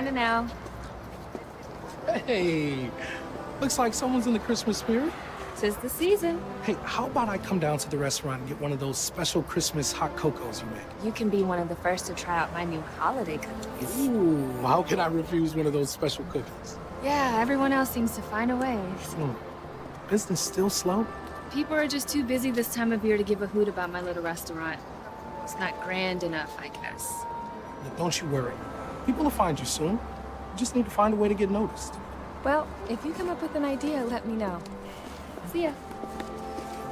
Kinda now. Hey, looks like someone's in the Christmas spirit. 'Tis the season. Hey, how about I come down to the restaurant and get one of those special Christmas hot cocos you make? You can be one of the first to try out my new holiday cookies. Ooh, how can I refuse one of those special cookies? Yeah, everyone else seems to find a way. Business still slow? People are just too busy this time of year to give a hoot about my little restaurant. It's not grand enough, I guess. Look, don't you worry. People will find you soon. You just need to find a way to get noticed. Well, if you come up with an idea, let me know. See ya.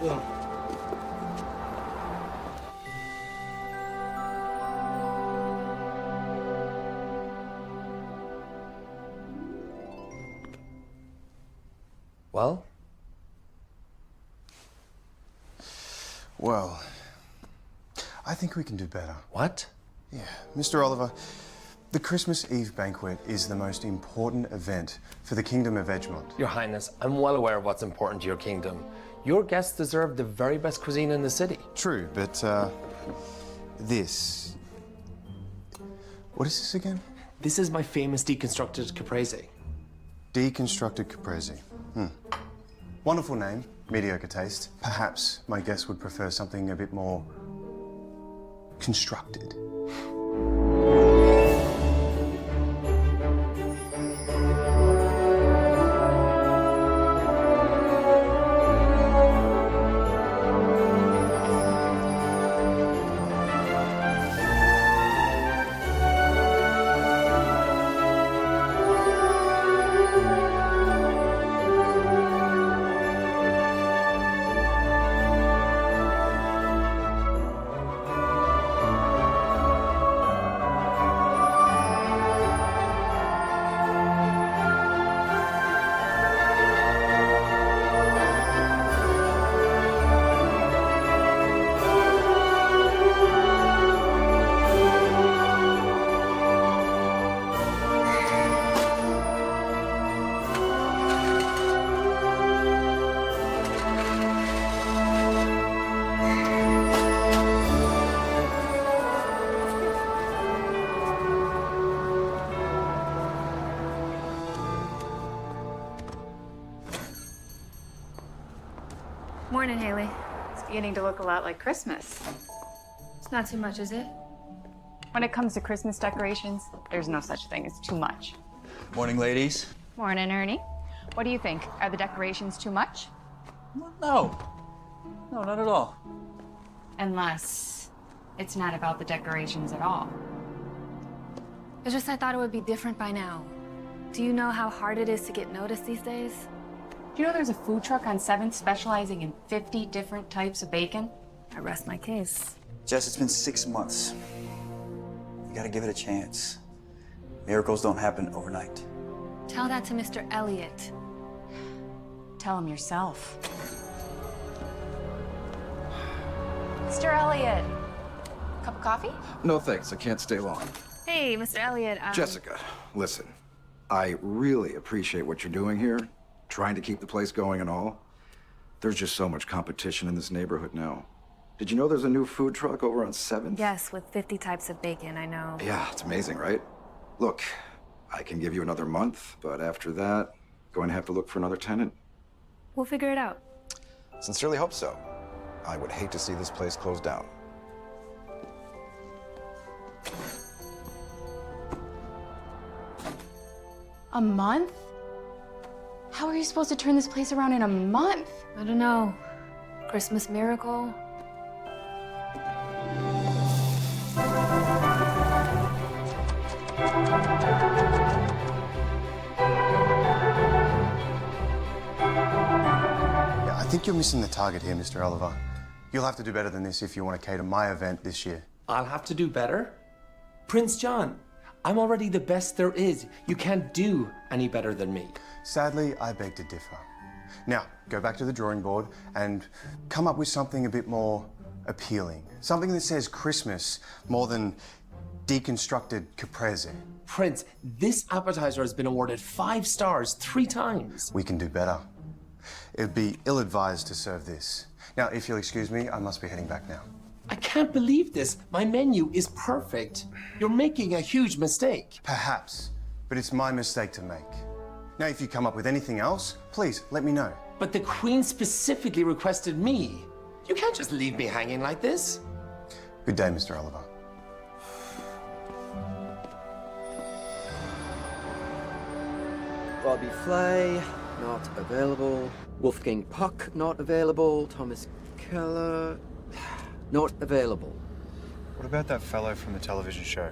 Yeah. Well? Well, I think we can do better. What? Yeah, Mr. Oliver, the Christmas Eve banquet is the most important event for the Kingdom of Edgemont. Your Highness, I'm well aware of what's important to your kingdom. Your guests deserve the very best cuisine in the city. True, but this... What is this again? This is my famous deconstructed caprese. Deconstructed caprese. Wonderful name, mediocre taste. Perhaps my guests would prefer something a bit more constructed. Morning, Haley. It's beginning to look a lot like Christmas. It's not too much, is it? When it comes to Christmas decorations, there's no such thing as too much. Morning, ladies. Morning, Ernie. What do you think? Are the decorations too much? No. No, not at all. Unless it's not about the decorations at all. It's just I thought it would be different by now. Do you know how hard it is to get noticed these days? Do you know there's a food truck on 7th specializing in 50 different types of bacon? I rest my case. Jess, it's been 6 months. You gotta give it a chance. Miracles don't happen overnight. Tell that to Mr. Elliott. Tell him yourself. Mr. Elliott, cup of coffee? No thanks, I can't stay long. Hey, Mr. Elliott. Jessica, listen. I really appreciate what you're doing here, trying to keep the place going and all. There's just so much competition in this neighborhood now. Did you know there's a new food truck over on 7th? Yes, with 50 types of bacon, I know. Yeah, it's amazing, right? Look, I can give you another month, but after that, going to have to look for another tenant. We'll figure it out. Sincerely hope so. I would hate to see this place closed down. A month? How are you supposed to turn this place around in a month? I don't know. Christmas miracle? Yeah, I think you're missing the target here, Mr. Oliver. You'll have to do better than this if you want to cater my event this year. I'll have to do better? Prince John, I'm already the best there is. You can't do any better than me. Sadly, I beg to differ. Now, go back to the drawing board and come up with something a bit more appealing. Something that says Christmas more than deconstructed caprese. Prince, this appetizer has been awarded 5 stars 3 times. We can do better. It would be ill-advised to serve this. Now, if you'll excuse me, I must be heading back now. I can't believe this. My menu is perfect. You're making a huge mistake. Perhaps, but it's my mistake to make. Now, if you come up with anything else, please let me know. But the Queen specifically requested me. You can't just leave me hanging like this. Good day, Mr. Oliver. Bobby Flay, not available. Wolfgang Puck, not available. Thomas Keller, not available. What about that fellow from the television show?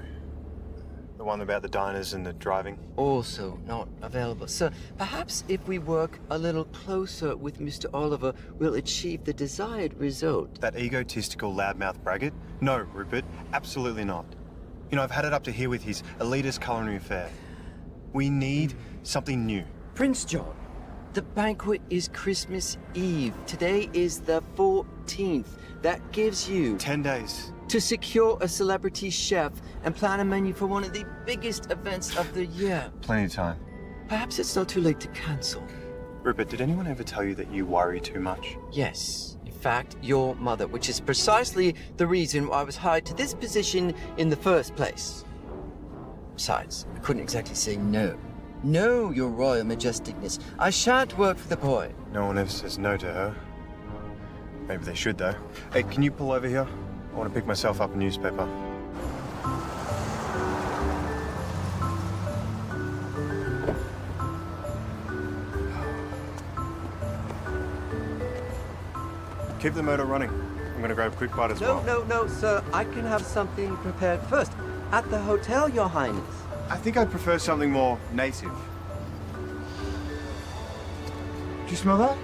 The one about the diners and the driving? Also not available. So perhaps if we work a little closer with Mr. Oliver, we'll achieve the desired result. That egotistical loudmouth braggart? No, Rupert, absolutely not. You know, I've had it up to here with his elitist culinary affair. We need something new. Prince John, the banquet is Christmas Eve. Today is the 14th. That gives you 10 days. to secure a celebrity chef and plan a menu for one of the biggest events of the year. Plenty of time. Perhaps it's not too late to cancel. Rupert, did anyone ever tell you that you worry too much? Yes, in fact, your mother, which is precisely the reason why I was hired to this position in the first place. Besides, I couldn't exactly say no. No, your royal majesticness. I shan't work for the boy. No one ever says no to her. Maybe they should, though. Hey, can you pull over here? I want to pick myself up a newspaper. Keep the motor running. I'm going to grab a quick bite as well. No, sir. I can have something prepared first. At the hotel, your highness. I think I'd prefer something more native. Do you smell that?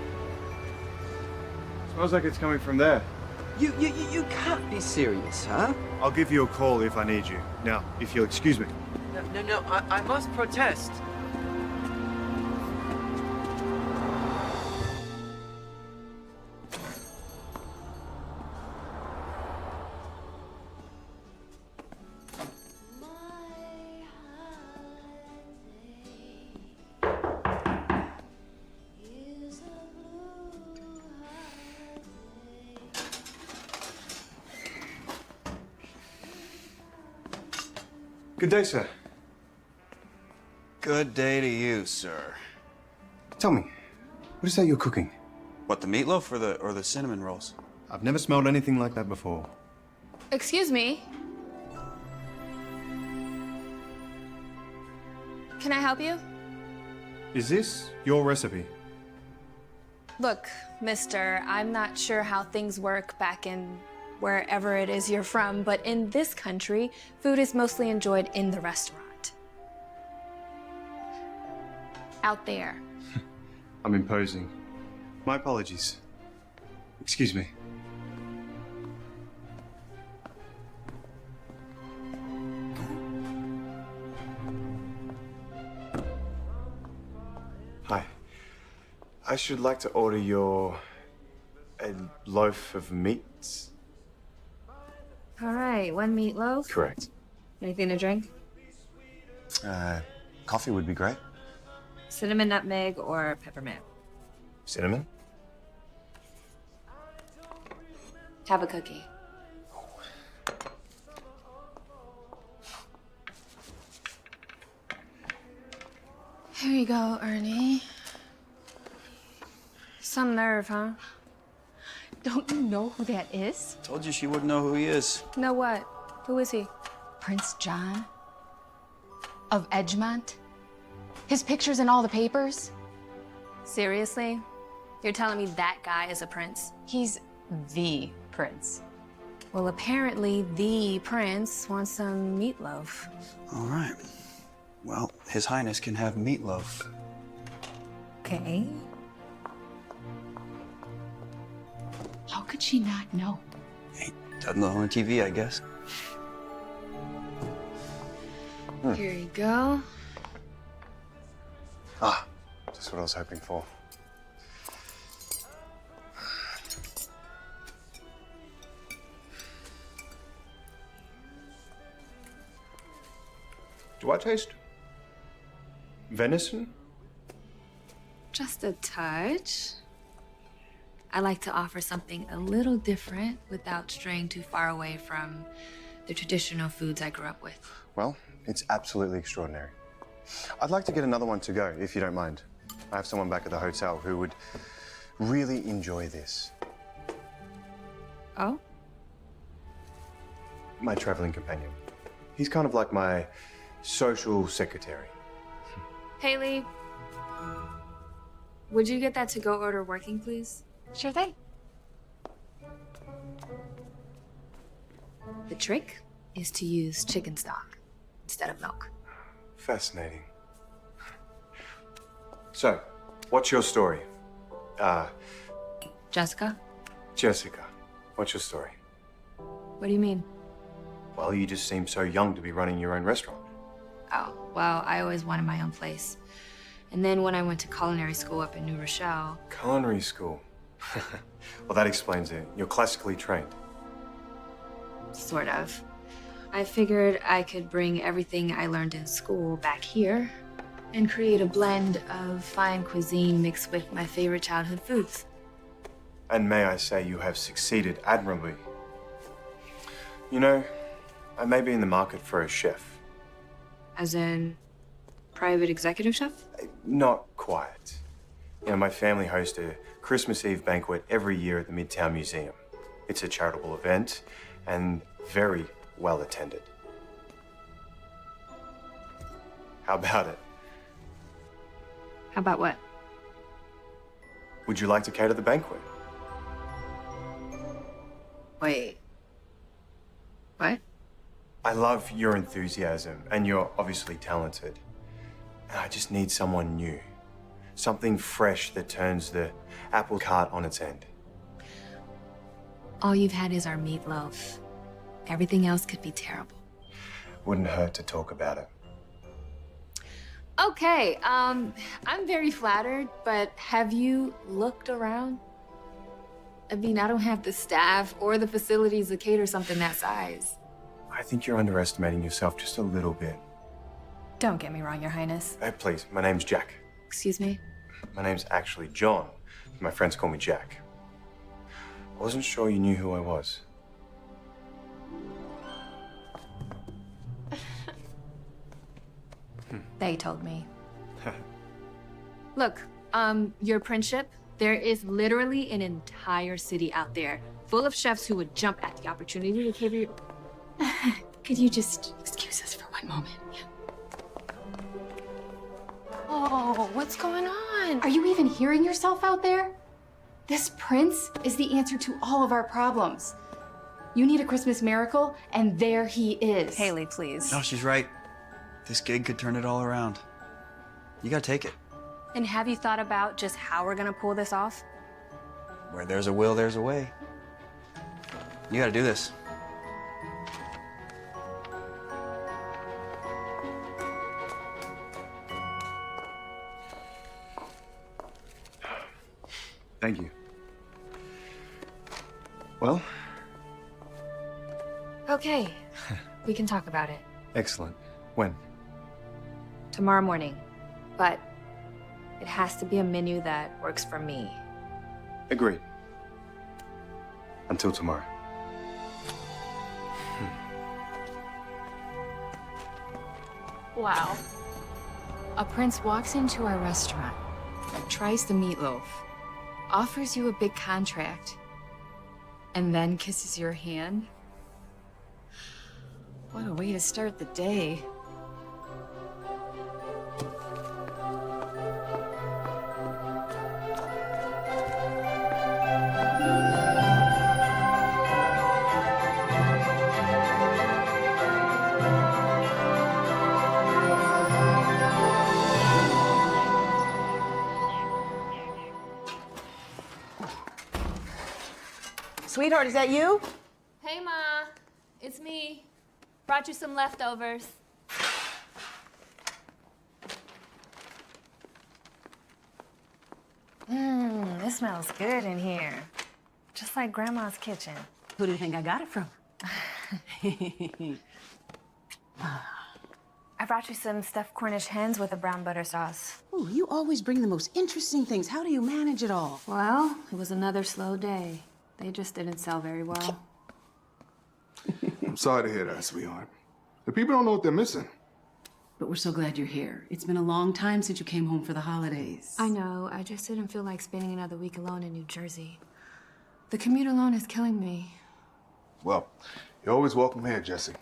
Smells like it's coming from there. You can't be serious, huh? I'll give you a call if I need you. Now, if you'll excuse me. No, I must protest. Good day, sir. Good day to you, sir. Tell me, what is that you're cooking? What, the meatloaf or the cinnamon rolls? I've never smelled anything like that before. Excuse me. Can I help you? Is this your recipe? Look, mister, I'm not sure how things work back in wherever it is you're from, but in this country, food is mostly enjoyed in the restaurant. Out there. I'm imposing. My apologies. Excuse me. Hi. I should like to order a loaf of meats. All right, one meatloaf. Correct. Anything to drink? Coffee would be great. Cinnamon, nutmeg, or peppermint? Cinnamon? Have a cookie. Here you go, Ernie. Some nerve, huh? Don't you know who that is? Told you she wouldn't know who he is. Know what? Who is he? Prince John of Edgemont. His picture's in all the papers. Seriously? You're telling me that guy is a prince? He's the prince. Well, apparently the prince wants some meatloaf. All right. Well, His Highness can have meatloaf. Okay. How could she not know? He doesn't know on TV, I guess. Here you go. Ah, just what I was hoping for. Do I taste venison? Just a touch. I like to offer something a little different without straying too far away from the traditional foods I grew up with. Well, it's absolutely extraordinary. I'd like to get another one to go, if you don't mind. I have someone back at the hotel who would really enjoy this. Oh? My traveling companion. He's kind of like my social secretary. Haley, would you get that to-go order working, please? Sure thing. The trick is to use chicken stock instead of milk. Fascinating. So, what's your story? Jessica, Jessica, what's your story? what do you mean? Well, you just seem so young to be running your own restaurant. Oh, well, I always wanted my own place. And then when I went to culinary school up in New Rochelle, Culinary school. Well, that explains it. You're classically trained. sort of, I figured I could bring everything I learned in school back here and create a blend of fine cuisine mixed with my favorite childhood foods. And may I say, you have succeeded admirably. You know, I may be in the market for a chef. As in, private executive chef? Not quite. You know, my family hosts a Christmas Eve banquet every year at the Midtown Museum. It's a charitable event and very well attended. How about it? How about what? Would you like to cater the banquet? Wait. What? I love your enthusiasm, and you're obviously talented. And I just need someone new. Something fresh that turns the apple cart on its end. All you've had is our meatloaf. Everything else could be terrible. Wouldn't hurt to talk about it. Okay, I'm very flattered, but have you looked around? I mean, I don't have the staff or the facilities to cater something that size. I think you're underestimating yourself just a little bit. Don't get me wrong, Your Highness. Hey, please, my name's Jack. Excuse me? My name's actually John. My friends call me Jack. I wasn't sure you knew who I was. They told me. Look, your princeship, there is literally an entire city out there full of chefs who would jump at the opportunity to cater your... Could you just excuse us for one moment? Oh, what's going on? Are you even hearing yourself out there? This prince is the answer to all of our problems. You need a Christmas miracle, and there he is. Haley, please. No, she's right. This gig could turn it all around. You gotta take it. And have you thought about just how we're gonna pull this off? Where there's a will, there's a way. You gotta do this. Thank you. Well, Okay, we can talk about it excellent. When? tomorrow morning. But it has to be a menu that works for me. Agreed. Until tomorrow. Wow. A prince walks into our restaurant, tries the meatloaf, offers you a big contract, and then kisses your hand? What a way to start the day. Sweetheart, is that you? Hey, Ma. It's me. Brought you some leftovers. This smells good in here. Just like Grandma's kitchen. Who do you think I got it from? I brought you some stuffed Cornish hens with a brown butter sauce. Ooh, you always bring the most interesting things. How do you manage it all? Well, it was another slow day. They just didn't sell very well. I'm sorry to hear that, sweetheart. The people don't know what they're missing. but we're so glad you're here. It's been a long time since you came home for the holidays. I know. I just didn't feel like spending another week alone in New Jersey. The commute alone is killing me. Well, you're always welcome here, Jesse.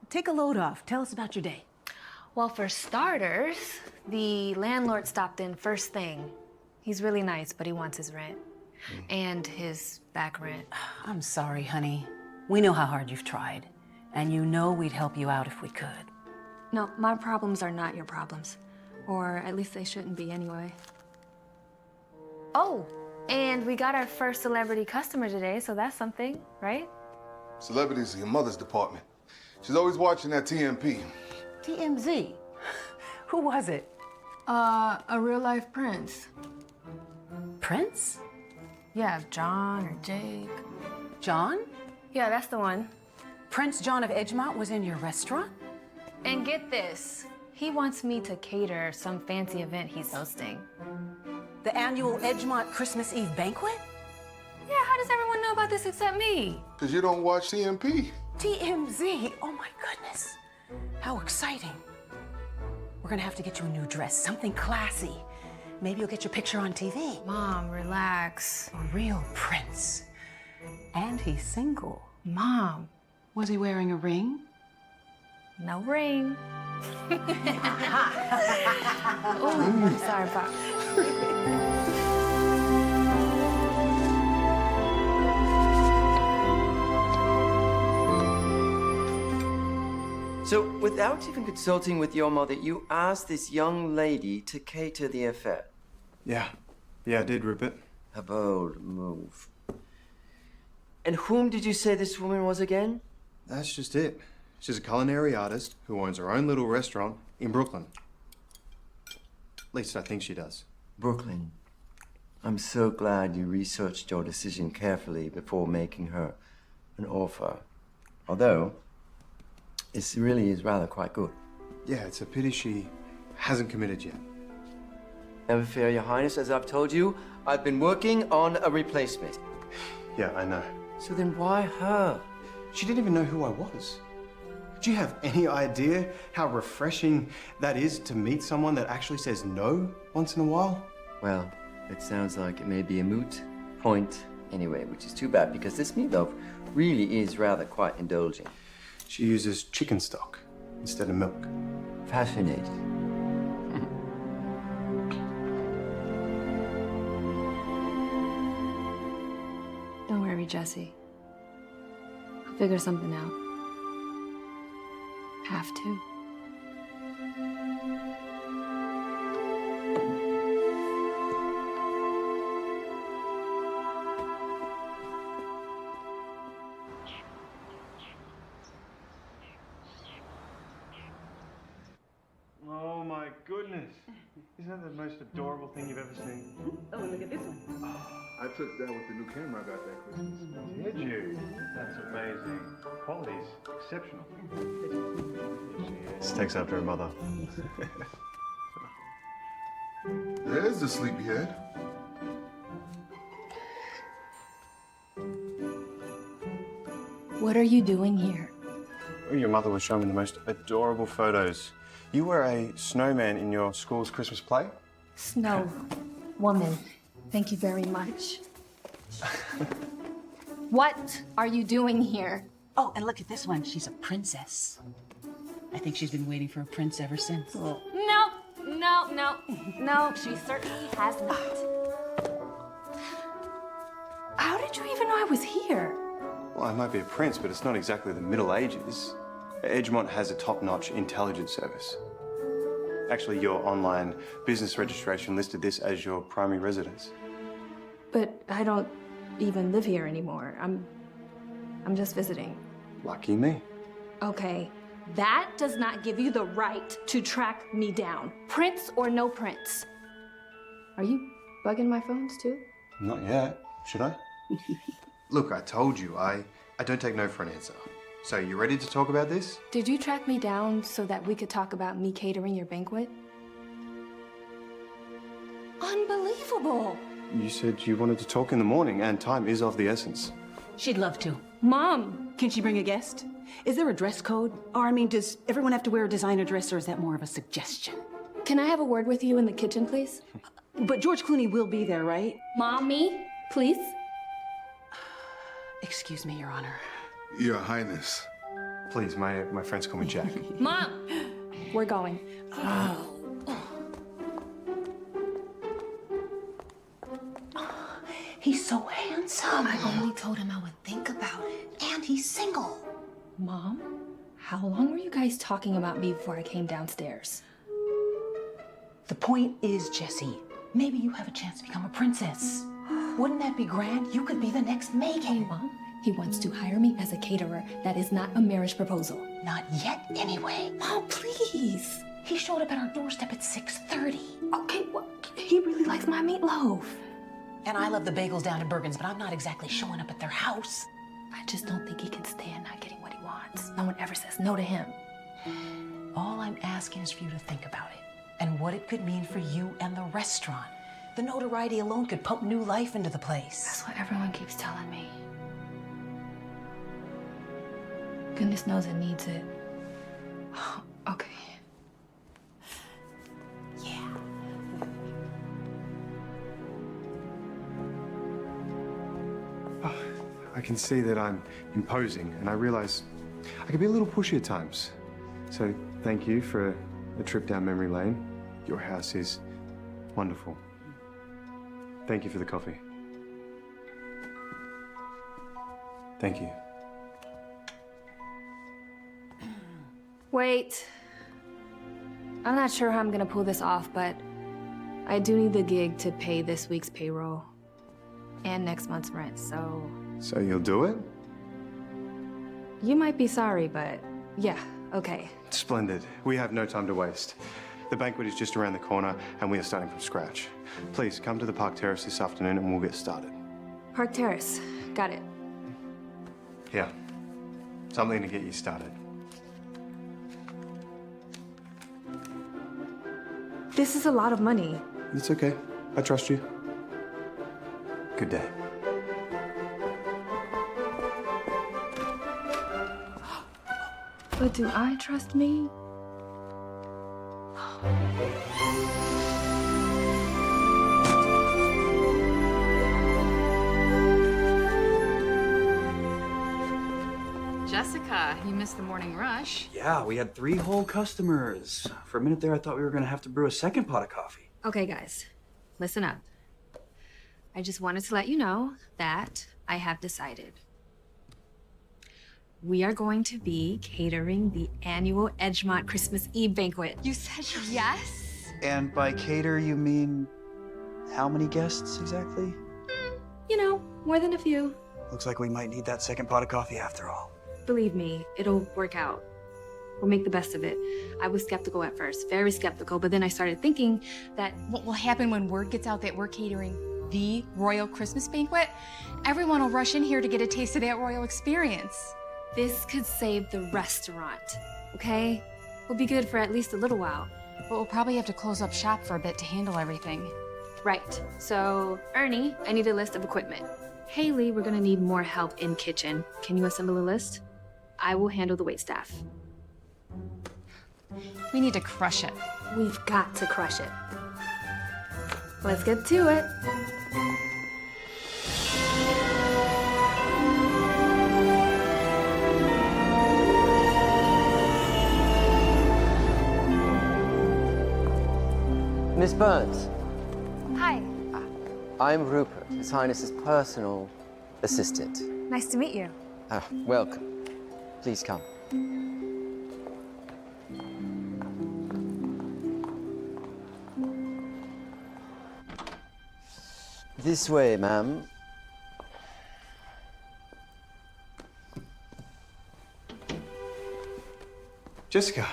Take a load off. Tell us about your day. Well, for starters, the landlord stopped in first thing. He's really nice, but he wants his rent. And his back rent. I'm sorry, honey. We know how hard you've tried, and you know we'd help you out if we could. No, my problems are not your problems. Or at least they shouldn't be anyway. Oh, and we got our first celebrity customer today, so that's something, right? Celebrities are your mother's department. She's always watching that TMP. TMZ? Who was it? A real-life prince. Prince? Yeah, John or Jake. John? Yeah, that's the one. Prince John of Edgemont was in your restaurant? And get this, he wants me to cater some fancy event he's hosting. The annual Edgemont Christmas Eve banquet? Yeah, how does everyone know about this except me? Because you don't watch TMP. TMZ? Oh my goodness. How exciting. We're gonna have to get you a new dress, something classy. Maybe you'll get your picture on TV. Mom, relax. A real prince. And he's single. Mom. Was he wearing a ring? No ring. Oh, sorry, Pop. So, without even consulting with your mother, you asked this young lady to cater the affair. Yeah, I did, Rupert. A bold move. And whom did you say this woman was again? That's just it. She's a culinary artist who owns her own little restaurant in Brooklyn. At least I think she does. Brooklyn. I'm so glad you researched your decision carefully before making her an offer. Although, it really is rather quite good. Yeah, it's a pity she hasn't committed yet. Never fear, Your Highness. As I've told you, I've been working on a replacement. Yeah, I know. So then why her? She didn't even know who I was. Do you have any idea how refreshing that is to meet someone that actually says no once in a while? Well, it sounds like it may be a moot point anyway, which is too bad because this meatloaf really is rather quite indulging. She uses chicken stock instead of milk. Fascinating. Don't worry, Jesse. I'll figure something out. Have to. Oh my goodness. Isn't that the most adorable thing you've ever seen? Oh, look at this one. I took that with the new camera I got that Christmas. Did you? That's amazing. Quality's exceptional. This takes after her mother. There's the sleepyhead. What are you doing here? Your mother was showing me the most adorable photos. You were a snowman in your school's Christmas play? Snow woman. Thank you very much. What are you doing here? Oh, and look at this one. She's a princess. I think she's been waiting for a prince ever since. No, she certainly has not. How did you even know I was here? Well, I might be a prince, but it's not exactly the Middle Ages. Edgemont has a top-notch intelligence service. Actually, your online business registration listed this as your primary residence. But I don't even live here anymore. I'm just visiting. Lucky me. Okay, that does not give you the right to track me down. Prince or no prince. Are you bugging my phones too? Not yet. Should I? Look, I told you, I don't take no for an answer. So, you ready to talk about this? Did you track me down so that we could talk about me catering your banquet? Unbelievable! You said you wanted to talk in the morning, and time is of the essence. She'd love to. Mom! Can she bring a guest? Is there a dress code? Or, I mean, does everyone have to wear a designer dress, or is that more of a suggestion? Can I have a word with you in the kitchen, please? But George Clooney will be there, right? Mommy, please? Excuse me, Your Honor. Your Highness. Please, my friends call me Jack. Mom! We're going. He's so handsome. I only told him I would think about it. And he's single. Mom, how long were you guys talking about me before I came downstairs? The point is, Jesse, maybe you have a chance to become a princess. Wouldn't that be grand? You could be the next Megan. Mom, he wants to hire me as a caterer. That is not a marriage proposal. Not yet, anyway. Mom, please. He showed up at our doorstep at 6:30. Okay, well, he really likes my meatloaf. And I love the bagels down at Bergen's, but I'm not exactly showing up at their house. I just don't think he can stand not getting what he wants. No one ever says no to him. All I'm asking is for you to think about it and what it could mean for you and the restaurant. The notoriety alone could pump new life into the place. That's what everyone keeps telling me. Goodness knows it needs it. Okay. Yeah. I can see that I'm imposing, and I realize I can be a little pushy at times. So thank you for a trip down memory lane. Your house is wonderful. Thank you for the coffee. Thank you. Wait. I'm not sure how I'm gonna pull this off, but I do need the gig to pay this week's payroll and next month's rent, so... So you'll do it? You might be sorry, but yeah, okay. Splendid. We have no time to waste. The banquet is just around the corner, and we are starting from scratch. Please, come to the Park Terrace this afternoon, and we'll get started. Park Terrace. Got it. Here. Something to get you started. This is a lot of money. It's okay. I trust you. Good day. But do I trust me? Jessica, you missed the morning rush. Yeah, we had 3 whole customers. For a minute there, I thought we were gonna have to brew a second pot of coffee. Okay, guys, listen up. I just wanted to let you know that I have decided. We are going to be catering the annual Edgemont Christmas Eve banquet. You said yes? And by cater, you mean how many guests exactly? You know, more than a few. Looks like we might need that second pot of coffee after all. Believe me, it'll work out. We'll make the best of it. I was skeptical at first, very skeptical, but then I started thinking that What will happen when word gets out that we're catering the royal Christmas banquet? Everyone will rush in here to get a taste of that royal experience. this could save the restaurant, okay? We'll be good for at least a little while. But we'll probably have to close up shop for a bit to handle everything. Right, so Ernie, I need a list of equipment. Haley, we're gonna need more help in kitchen. Can you assemble a list? I will handle the waitstaff. We need to crush it. We've got to crush it. Let's get to it. Miss Burns, Hi, I'm Rupert, His Highness's personal assistant. nice to meet you. Welcome. Please come. This way, ma'am. Jessica,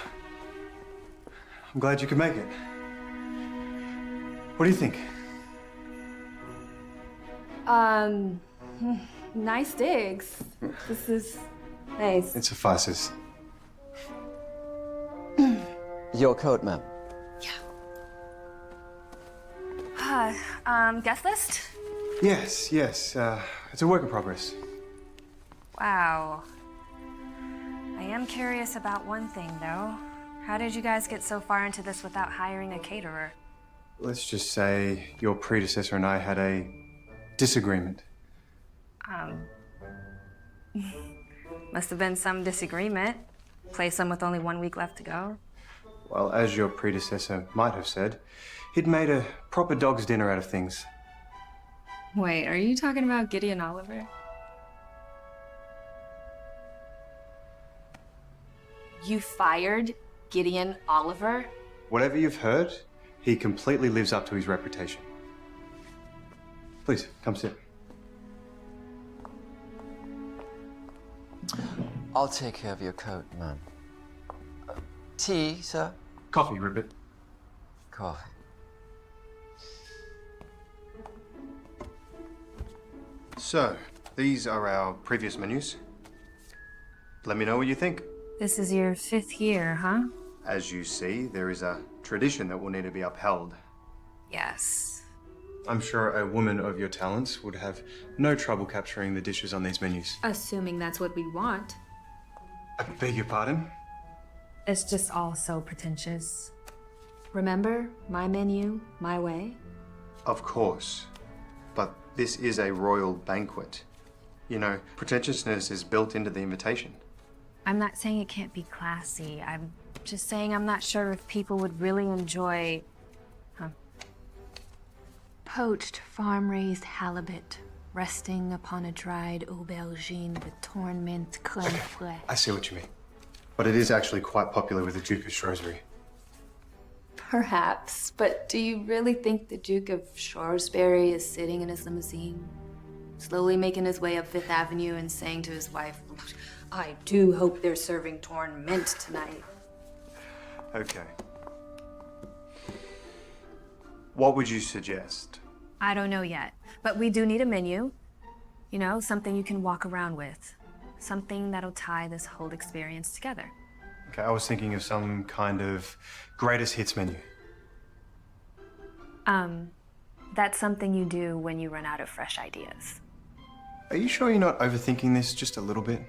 I'm glad you could make it. What do you think? Nice digs. This is nice. It suffices. Your coat, ma'am. Guest list? Yes, yes. It's a work in progress. Wow. am curious about one thing, though. How did you guys get so far into this without hiring a caterer? Let's just say your predecessor and I had a disagreement. Must have been some disagreement. Place them with only 1 week left to go. Well, as your predecessor might have said, he'd made a proper dog's dinner out of things. Wait, are you talking about Gideon Oliver? You fired Gideon Oliver? Whatever you've heard, he completely lives up to his reputation. Please, come sit. I'll take care of your coat, ma'am. Tea, sir? Coffee, Ribbit. Coffee. So, these are our previous menus. Let me know what you think. This is your 5th year, huh? As you see, there is a tradition that will need to be upheld. Yes. I'm sure a woman of your talents would have no trouble capturing the dishes on these menus. Assuming that's what we want. I beg your pardon? It's just all so pretentious. Remember, my menu, my way? Of course. But this is a royal banquet. You know, pretentiousness is built into the invitation. I'm not saying it can't be classy. I'm just saying I'm not sure if people would really enjoy... Poached, farm-raised halibut, resting upon a dried aubergine with torn mint, crème fraîche. I see what you mean. But it is actually quite popular with the Duke of Shrewsbury. Perhaps, but do you really think the Duke of Shrewsbury is sitting in his limousine, slowly making his way up Fifth Avenue and saying to his wife, I do hope they're serving torn mint tonight? Okay. What would you suggest? I don't know yet, but we do need a menu. You know, something you can walk around with. Something that'll tie this whole experience together. Okay, I was thinking of some kind of greatest hits menu. That's something you do when you run out of fresh ideas. Are you sure you're not overthinking this just a little bit?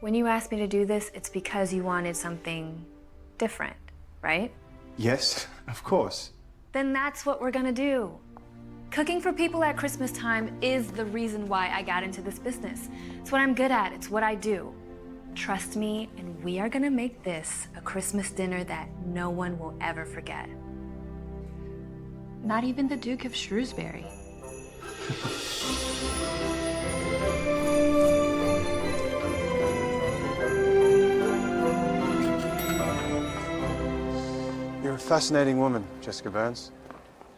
When you asked me to do this, it's because you wanted something different, right? Yes, of course. Then that's what we're gonna do. Cooking for people at Christmas time is the reason why I got into this business. It's what I'm good at, it's what I do. Trust me, and we are gonna make this a Christmas dinner that no one will ever forget. Not even the Duke of Shrewsbury. You're a fascinating woman, Jessica Burns.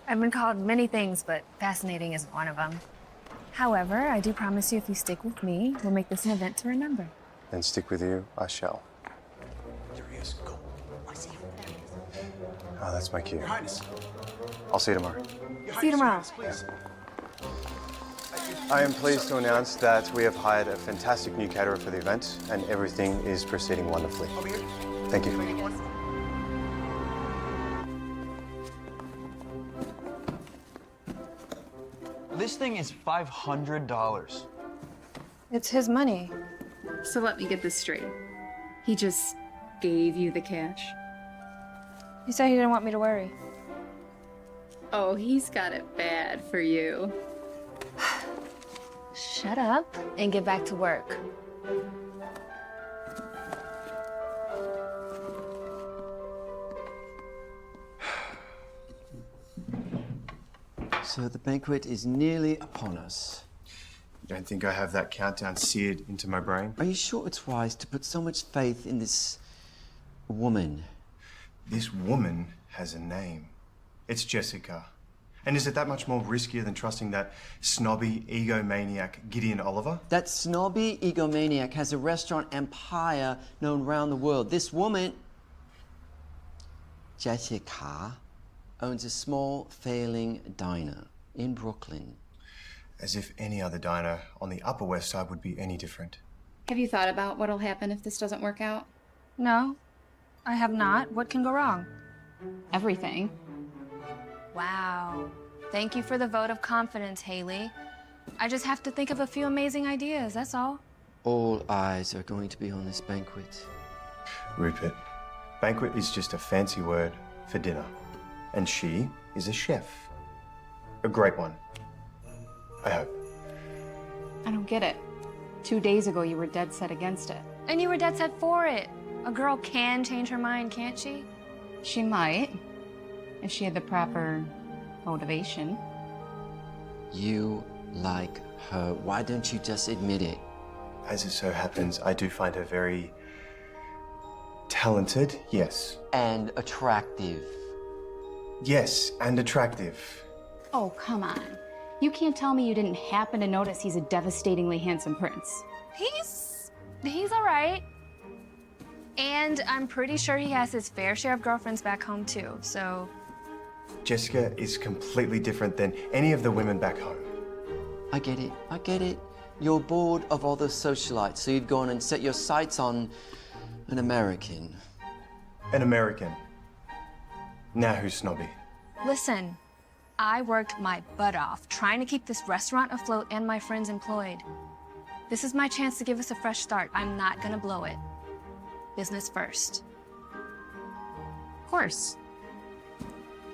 I've been called many things, but fascinating isn't one of them. However, I do promise you if you stick with me, we'll make this an event to remember. And stick with you, I shall. There he is. Go. I see him. Ah, that's my cue. Your Highness. I'll see you tomorrow. See you tomorrow. Please. I am pleased to announce that we have hired a fantastic new caterer for the event, and everything is proceeding wonderfully. Over here. Thank you. This thing is $500. It's his money. So let me get this straight. He just gave you the cash? He said he didn't want me to worry. Oh, he's got it bad for you. Shut up and get back to work. So the banquet is nearly upon us. You don't think I have that countdown seared into my brain? Are you sure it's wise to put so much faith in this woman? This woman has a name. It's Jessica. And is it that much more riskier than trusting that snobby egomaniac Gideon Oliver? That snobby egomaniac has a restaurant empire known around the world. This woman, Jessica, owns a small, failing diner in Brooklyn. As if any other diner on the Upper West Side would be any different. Have you thought about what'll happen if this doesn't work out? No, I have not. What can go wrong? Everything. Wow. Thank you for the vote of confidence, Haley. I just have to think of a few amazing ideas, that's all. All eyes are going to be on this banquet. Rupert, banquet is just a fancy word for dinner. And she is a chef. A great one. I hope. I don't get it. 2 days ago, you were dead set against it. And you were dead set for it. A girl can change her mind, can't she? She might, if she had the proper motivation. You like her. Why don't you just admit it? As it so happens, I do find her very talented, yes. And attractive. Yes, and attractive. Oh, come on. You can't tell me you didn't happen to notice he's a devastatingly handsome prince. He's all right. And I'm pretty sure he has his fair share of girlfriends back home too, so... Jessica is completely different than any of the women back home. I get it. I get it. You're bored of all the socialites, so you've gone and set your sights on an American. An American. Now who's snobby? Listen, I worked my butt off trying to keep this restaurant afloat and my friends employed. This is my chance to give us a fresh start. I'm not gonna blow it. Business first. Of course.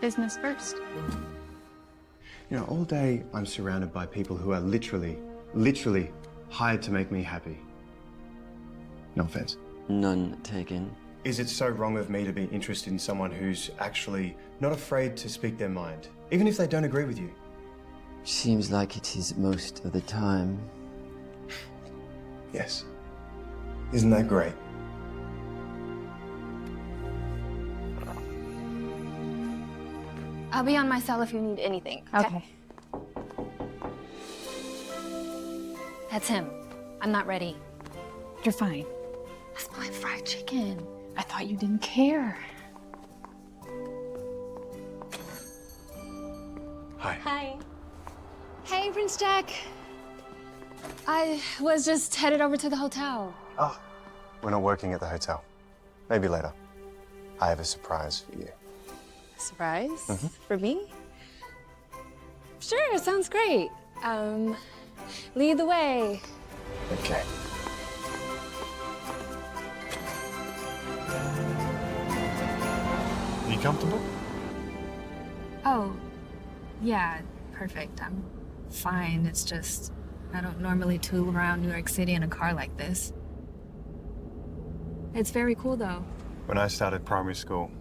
Business first. You know, all day I'm surrounded by people who are literally hired to make me happy. No offense. None taken. Is it so wrong of me to be interested in someone who's actually not afraid to speak their mind, even if they don't agree with you? Seems like it is most of the time. Yes. Isn't that great? I'll be on my cell if you need anything. Okay. That's him. I'm not ready. You're fine. That's my fried chicken. I thought you didn't care. Hi. Hi. Hey, Prince Jack. I was just headed over to the hotel. Oh, we're not working at the hotel. Maybe later. I have a surprise for you. Surprise? For me? Sure, sounds great. Lead the way. Okay. Are you comfortable? Oh, yeah, perfect. I'm fine. It's just, I don't normally tool around New York City in a car like this. It's very cool, though. When I started primary school,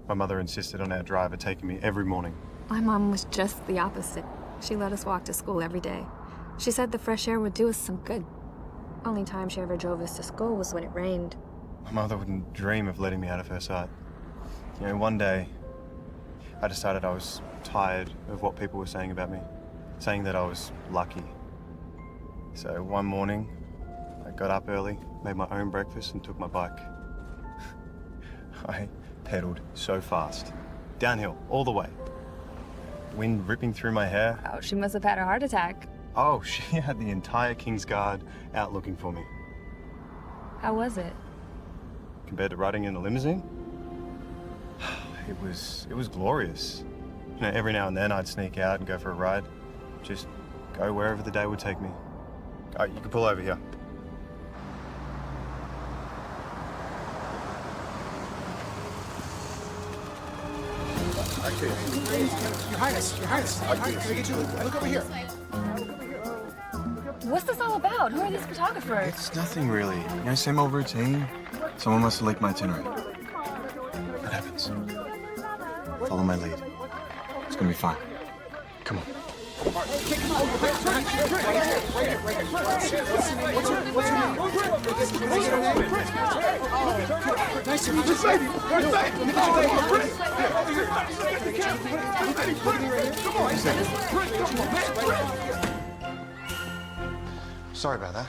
my mother insisted on our driver taking me every morning. My mom was just the opposite. She let us walk to school every day. She said the fresh air would do us some good. Only time she ever drove us to school was when it rained. My mother wouldn't dream of letting me out of her sight. You know, one day, I decided I was tired of what people were saying about me, saying that I was lucky. So one morning, I got up early, made my own breakfast, and took my bike. I pedaled so fast, downhill, all the way. Wind ripping through my hair. Oh, she must have had a heart attack. Oh, she had the entire King's Guard out looking for me. How was it? Compared to riding in a limousine, it was glorious. You know, every now and then I'd sneak out and go for a ride. Just go wherever the day would take me. All right, you can pull over here. Your Highness, can I get you? Look over here. What's this all about? Who are these photographers? It's nothing really. You know, same old routine. Someone must have leaked my itinerary. What happens? Follow my lead. It's gonna be fine. Come on. Nice to meet you. Sorry about that.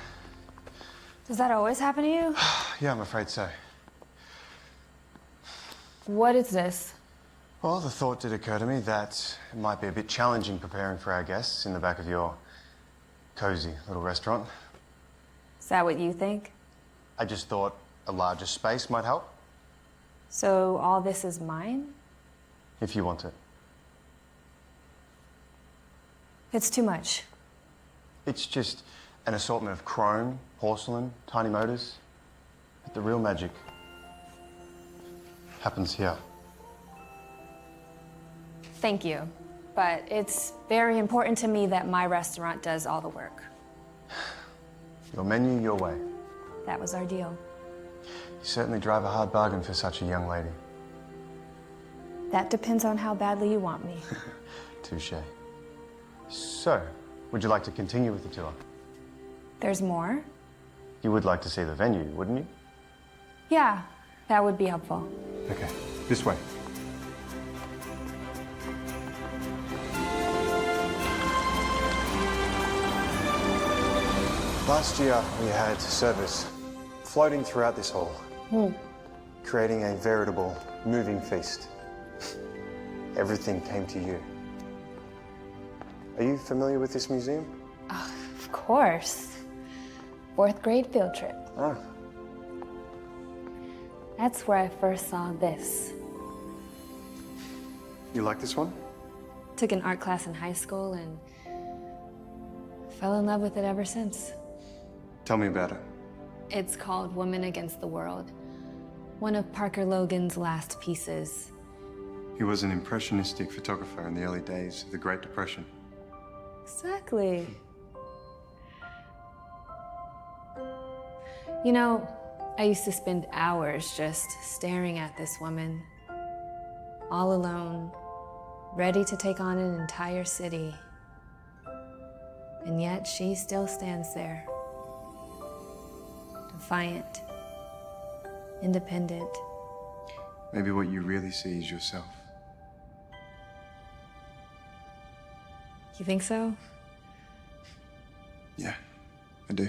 Does that always happen to you? Yeah, I'm afraid so. What is this? Well, the thought did occur to me that it might be a bit challenging preparing for our guests in the back of your cozy little restaurant. Is that what you think? I just thought a larger space might help, So all this is mine? if you want it. It's too much. It's just an assortment of chrome, porcelain, tiny motors. But the real magic happens here. Thank you, but it's very important to me that my restaurant does all the work. Your menu, your way. That was our deal. You certainly drive a hard bargain for such a young lady. That depends on how badly you want me. Touche. So, would you like to continue with the tour? There's more? You would like to see the venue, wouldn't you? Yeah, that would be helpful. Okay, this way. Last year, we had service floating throughout this hall, creating a veritable moving feast. Everything came to you. Are you familiar with this museum? Of course. 4th grade field trip. Ah, That's where I first saw this. you like this one? Took an art class in high school and fell in love with it ever since. Tell me about it. It's called Woman Against the World. One of Parker Logan's last pieces. He was an impressionistic photographer in the early days of the Great Depression. Exactly. You know, I used to spend hours just staring at this woman, all alone, ready to take on an entire city. And yet she still stands there. Defiant, independent. Maybe what you really see is yourself. You think so? Yeah, I do.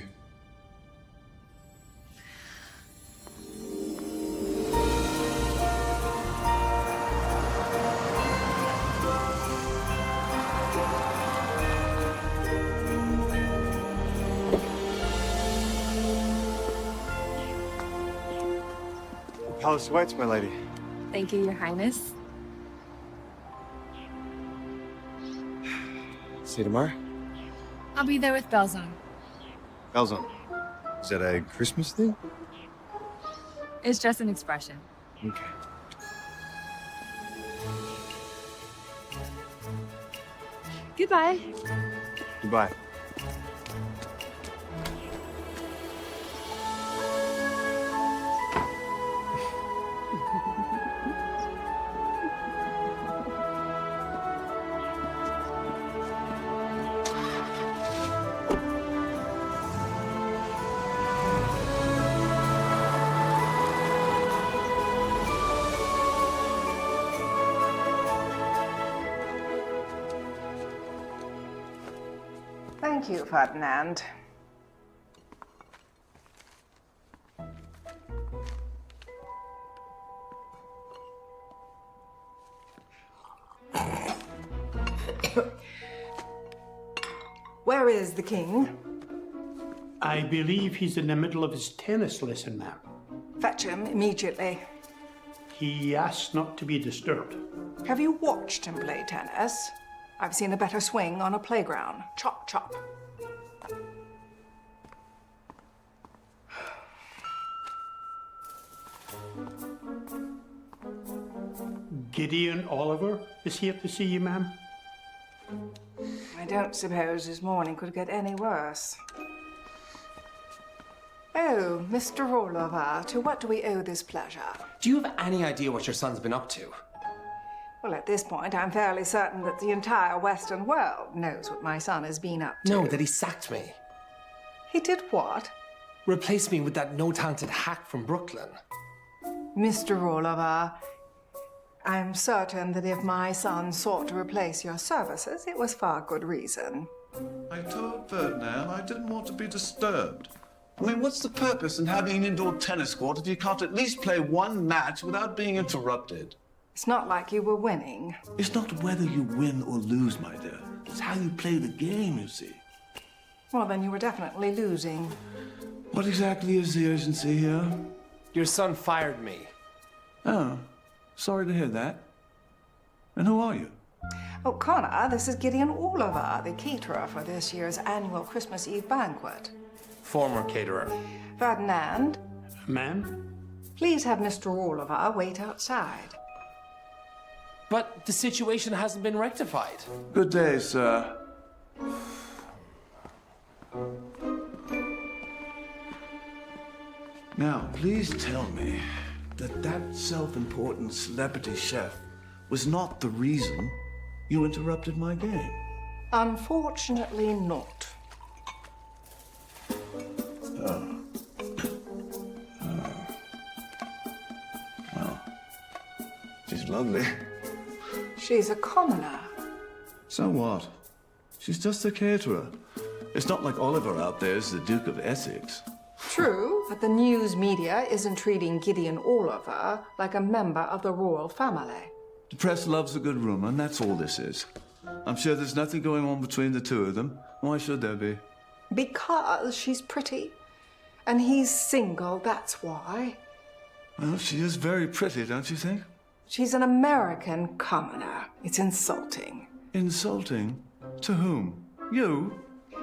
The palace awaits, my lady. Thank you, Your Highness. See you tomorrow. I'll be there with bells on. Bells on. Is that a Christmas thing? It's just an expression. Okay. Goodbye. Goodbye. Thank you, Ferdinand. Where is the king? I believe he's in the middle of his tennis lesson, ma'am. Fetch him immediately. He asked not to be disturbed. Have you watched him play tennis? I've seen a better swing on a playground. Chop, chop. Gideon Oliver is here to see you, ma'am. I don't suppose his morning could get any worse. Oh, Mr. Rollover, to what do we owe this pleasure? Do you have any idea what your son's been up to? Well, at this point, I'm fairly certain that the entire Western world knows what my son has been up to. No, that he sacked me. He did what? Replaced me with that no-talented hack from Brooklyn. Mr. Rollover, I'm certain that if my son sought to replace your services, it was for good reason. I told Ferdinand I didn't want to be disturbed. I mean, what's the purpose in having an indoor tennis court if you can't at least play one match without being interrupted? It's not like you were winning. It's not whether you win or lose, my dear. It's how you play the game, you see. Well, then you were definitely losing. What exactly is the urgency here? Your son fired me. Oh, sorry to hear that. And who are you? Oh, Connor, this is Gideon Oliver, the caterer for this year's annual Christmas Eve banquet. Former caterer. Ferdinand, Ma'am? please have Mr. Oliver wait outside. But the situation hasn't been rectified. Good day, sir. Now, please tell me that self-important celebrity chef was not the reason you interrupted my game. Unfortunately not. Well, she's lovely. She's a commoner. So what? She's just a caterer. It's not like Oliver out there is the Duke of Essex. True, but the news media isn't treating Gideon Oliver like a member of the royal family. The press loves a good rumor, and that's all this is. I'm sure there's nothing going on between the two of them. Why should there be? Because she's pretty. And he's single, that's why. Well, she is very pretty, don't you think? She's an American commoner. It's insulting. Insulting? To whom? You?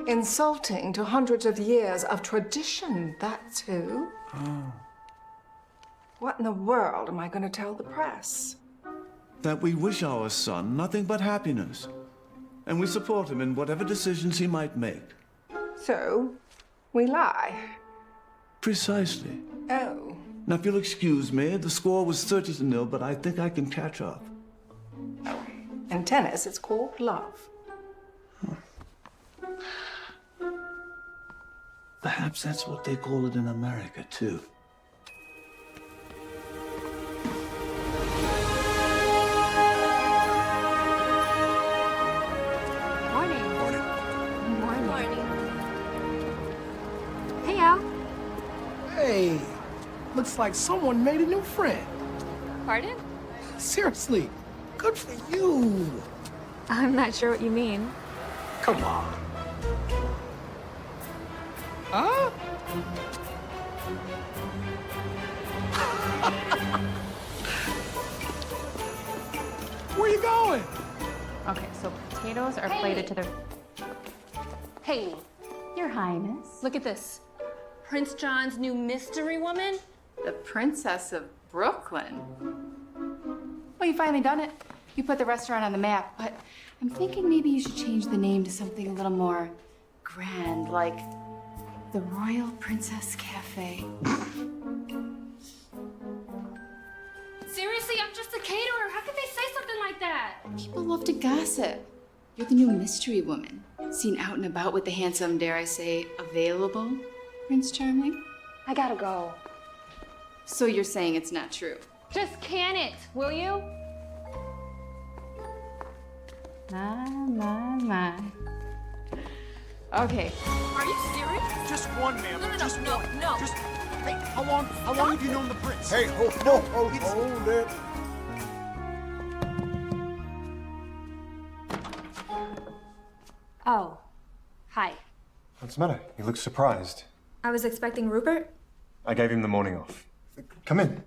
Insulting to hundreds of years of tradition, that's who. Oh. What in the world am I going to tell the press? That we wish our son nothing but happiness. And we support him in whatever decisions he might make. So, we lie. Precisely. Oh. Now, if you'll excuse me, the score was 30-0, but I think I can catch up. In tennis, it's called love. Perhaps that's what they call it in America, too. Morning. Morning. Morning. Hey, Al. Hey, looks like someone made a new friend. Pardon? Seriously, good for you. I'm not sure what you mean. Come on. Huh? Where you going? Okay, so potatoes are plated to their... Hey, Your Highness. look at this. Prince John's new mystery woman? The Princess of Brooklyn. Well, you finally done it. You put the restaurant on the map, but I'm thinking maybe you should change the name to something a little more grand, like the Royal Princess Cafe. Seriously, I'm just a caterer. How can they say something like that? People love to gossip. You're the new mystery woman, seen out and about with the handsome, dare I say, available Prince Charming. I gotta go. So you're saying it's not true? Just can it, will you? My. Okay. Are you serious? Just one, ma'am. No. Just, hey, how long have you known the prince? Hey, hold it. Oh, hi. What's the matter? You look surprised. I was expecting Rupert. I gave him the morning off. Come in.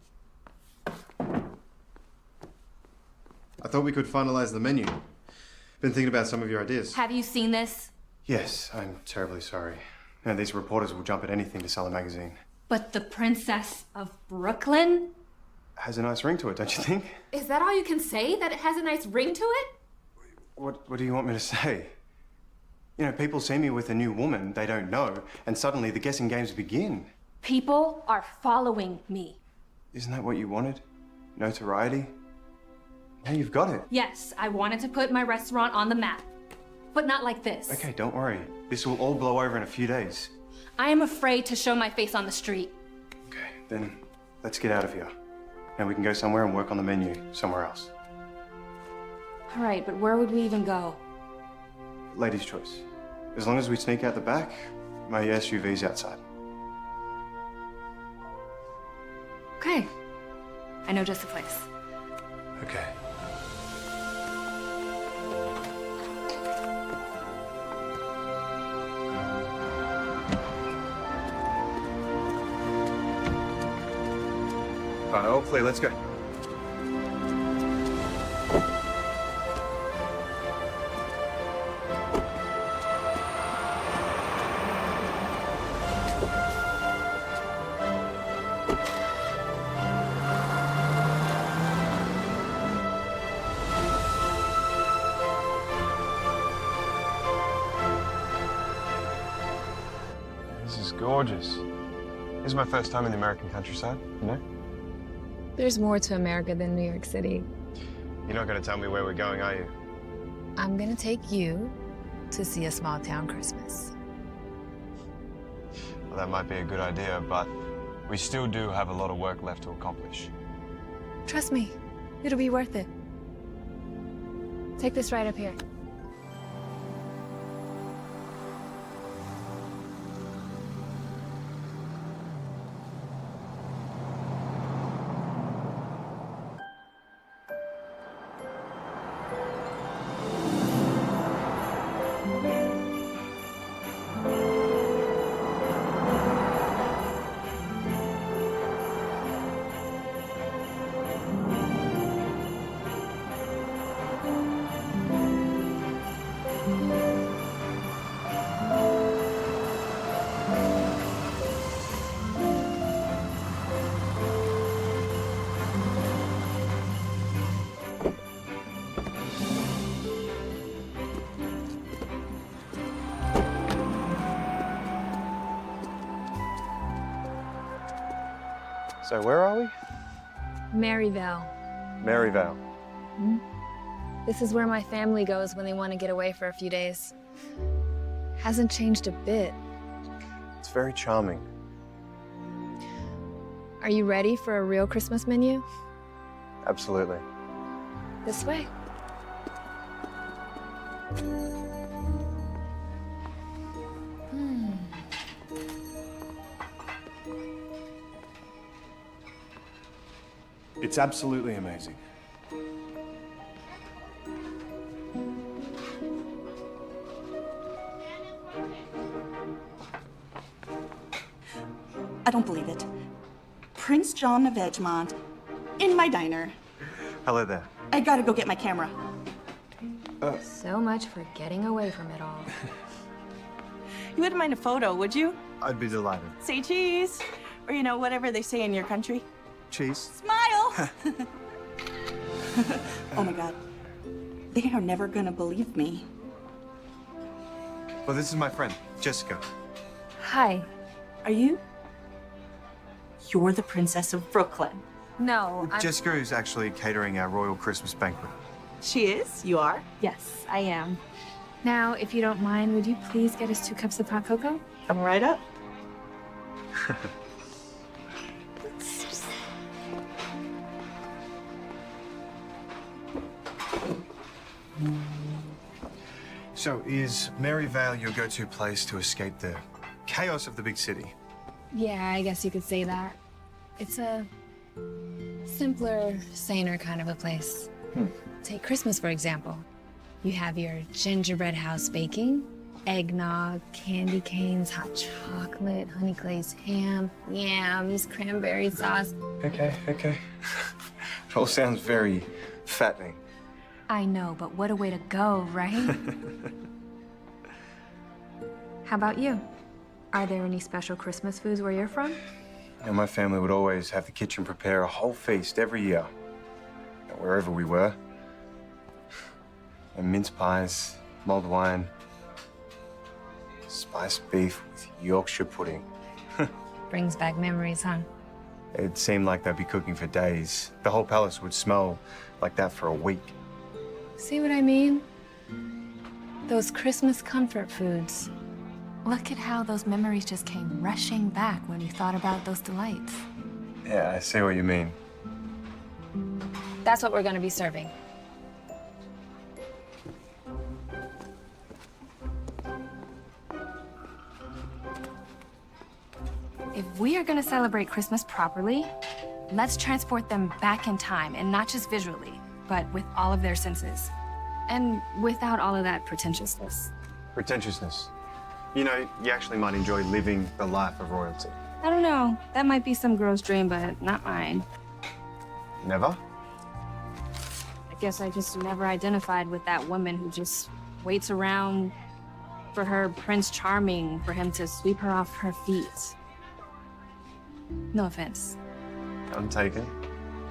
I thought we could finalize the menu. Been thinking about some of your ideas. Have you seen this? Yes, I'm terribly sorry. You know, these reporters will jump at anything to sell a magazine. But the Princess of Brooklyn? Has a nice ring to it, don't you think? Is that all you can say? That it has a nice ring to it? What do you want me to say? You know, people see me with a new woman they don't know, and suddenly the guessing games begin. People are following me. Isn't that what you wanted? Notoriety? Now you've got it. Yes, I wanted to put my restaurant on the map. But not like this. Okay, don't worry. This will all blow over in a few days. I am afraid to show my face on the street. Okay, then let's get out of here. Now we can go somewhere and work on the menu somewhere else. All right, but where would we even go? Ladies' choice. As long as we sneak out the back, my SUV's outside. Okay. I know just the place. Okay. All right, all clear, let's go. This is gorgeous. This is my first time in the American countryside, you know? There's more to America than New York City. You're not going to tell me where we're going, are you? I'm gonna take you to see a small town Christmas. Well, that might be a good idea, but we still do have a lot of work left to accomplish. Trust me, it'll be worth it. Take this right up here. So where are we? Maryvale. Maryvale. This is where my family goes when they want to get away for a few days. Hasn't changed a bit. It's very charming. Are you ready for a real Christmas menu? Absolutely. This way. It's absolutely amazing. I don't believe it. Prince John of Edgemont in my diner. Hello there. I gotta go get my camera. So much for getting away from it all. You wouldn't mind a photo, would you? I'd be delighted. Say cheese. Or, you know, whatever they say in your country. Cheese. Smile! Oh my God. They are never gonna believe me. Well, this is my friend, Jessica. Hi. Are you? You're the Princess of Brooklyn. No, Jessica is actually catering our royal Christmas banquet. She is? You are? Yes, I am. Now, if you don't mind, would you please get us 2 cups of hot cocoa? Come right up. So, is Maryvale your go-to place to escape the chaos of the big city? Yeah, I guess you could say that. It's a simpler, saner kind of a place. Take Christmas, for example. You have your gingerbread house baking, eggnog, candy canes, hot chocolate, honey glazed ham, yams, cranberry sauce. Okay. It all sounds very fattening. I know, but what a way to go, right? How about you? Are there any special Christmas foods where you're from? And my family would always have the kitchen prepare a whole feast every year, wherever we were. And mince pies, mulled wine, spiced beef with Yorkshire pudding. Brings back memories, huh? It seemed like they'd be cooking for days. The whole palace would smell like that for a week. See what I mean? Those Christmas comfort foods. Look at how those memories just came rushing back when you thought about those delights. Yeah, I see what you mean. That's what we're gonna be serving. If we are gonna celebrate Christmas properly, let's transport them back in time, and not just visually, but with all of their senses. And without all of that pretentiousness. Pretentiousness. You know, you actually might enjoy living the life of royalty. I don't know. That might be some girl's dream, but not mine. Never? I guess I just never identified with that woman who just waits around for her Prince Charming for him to sweep her off her feet. No offense. I'm taken.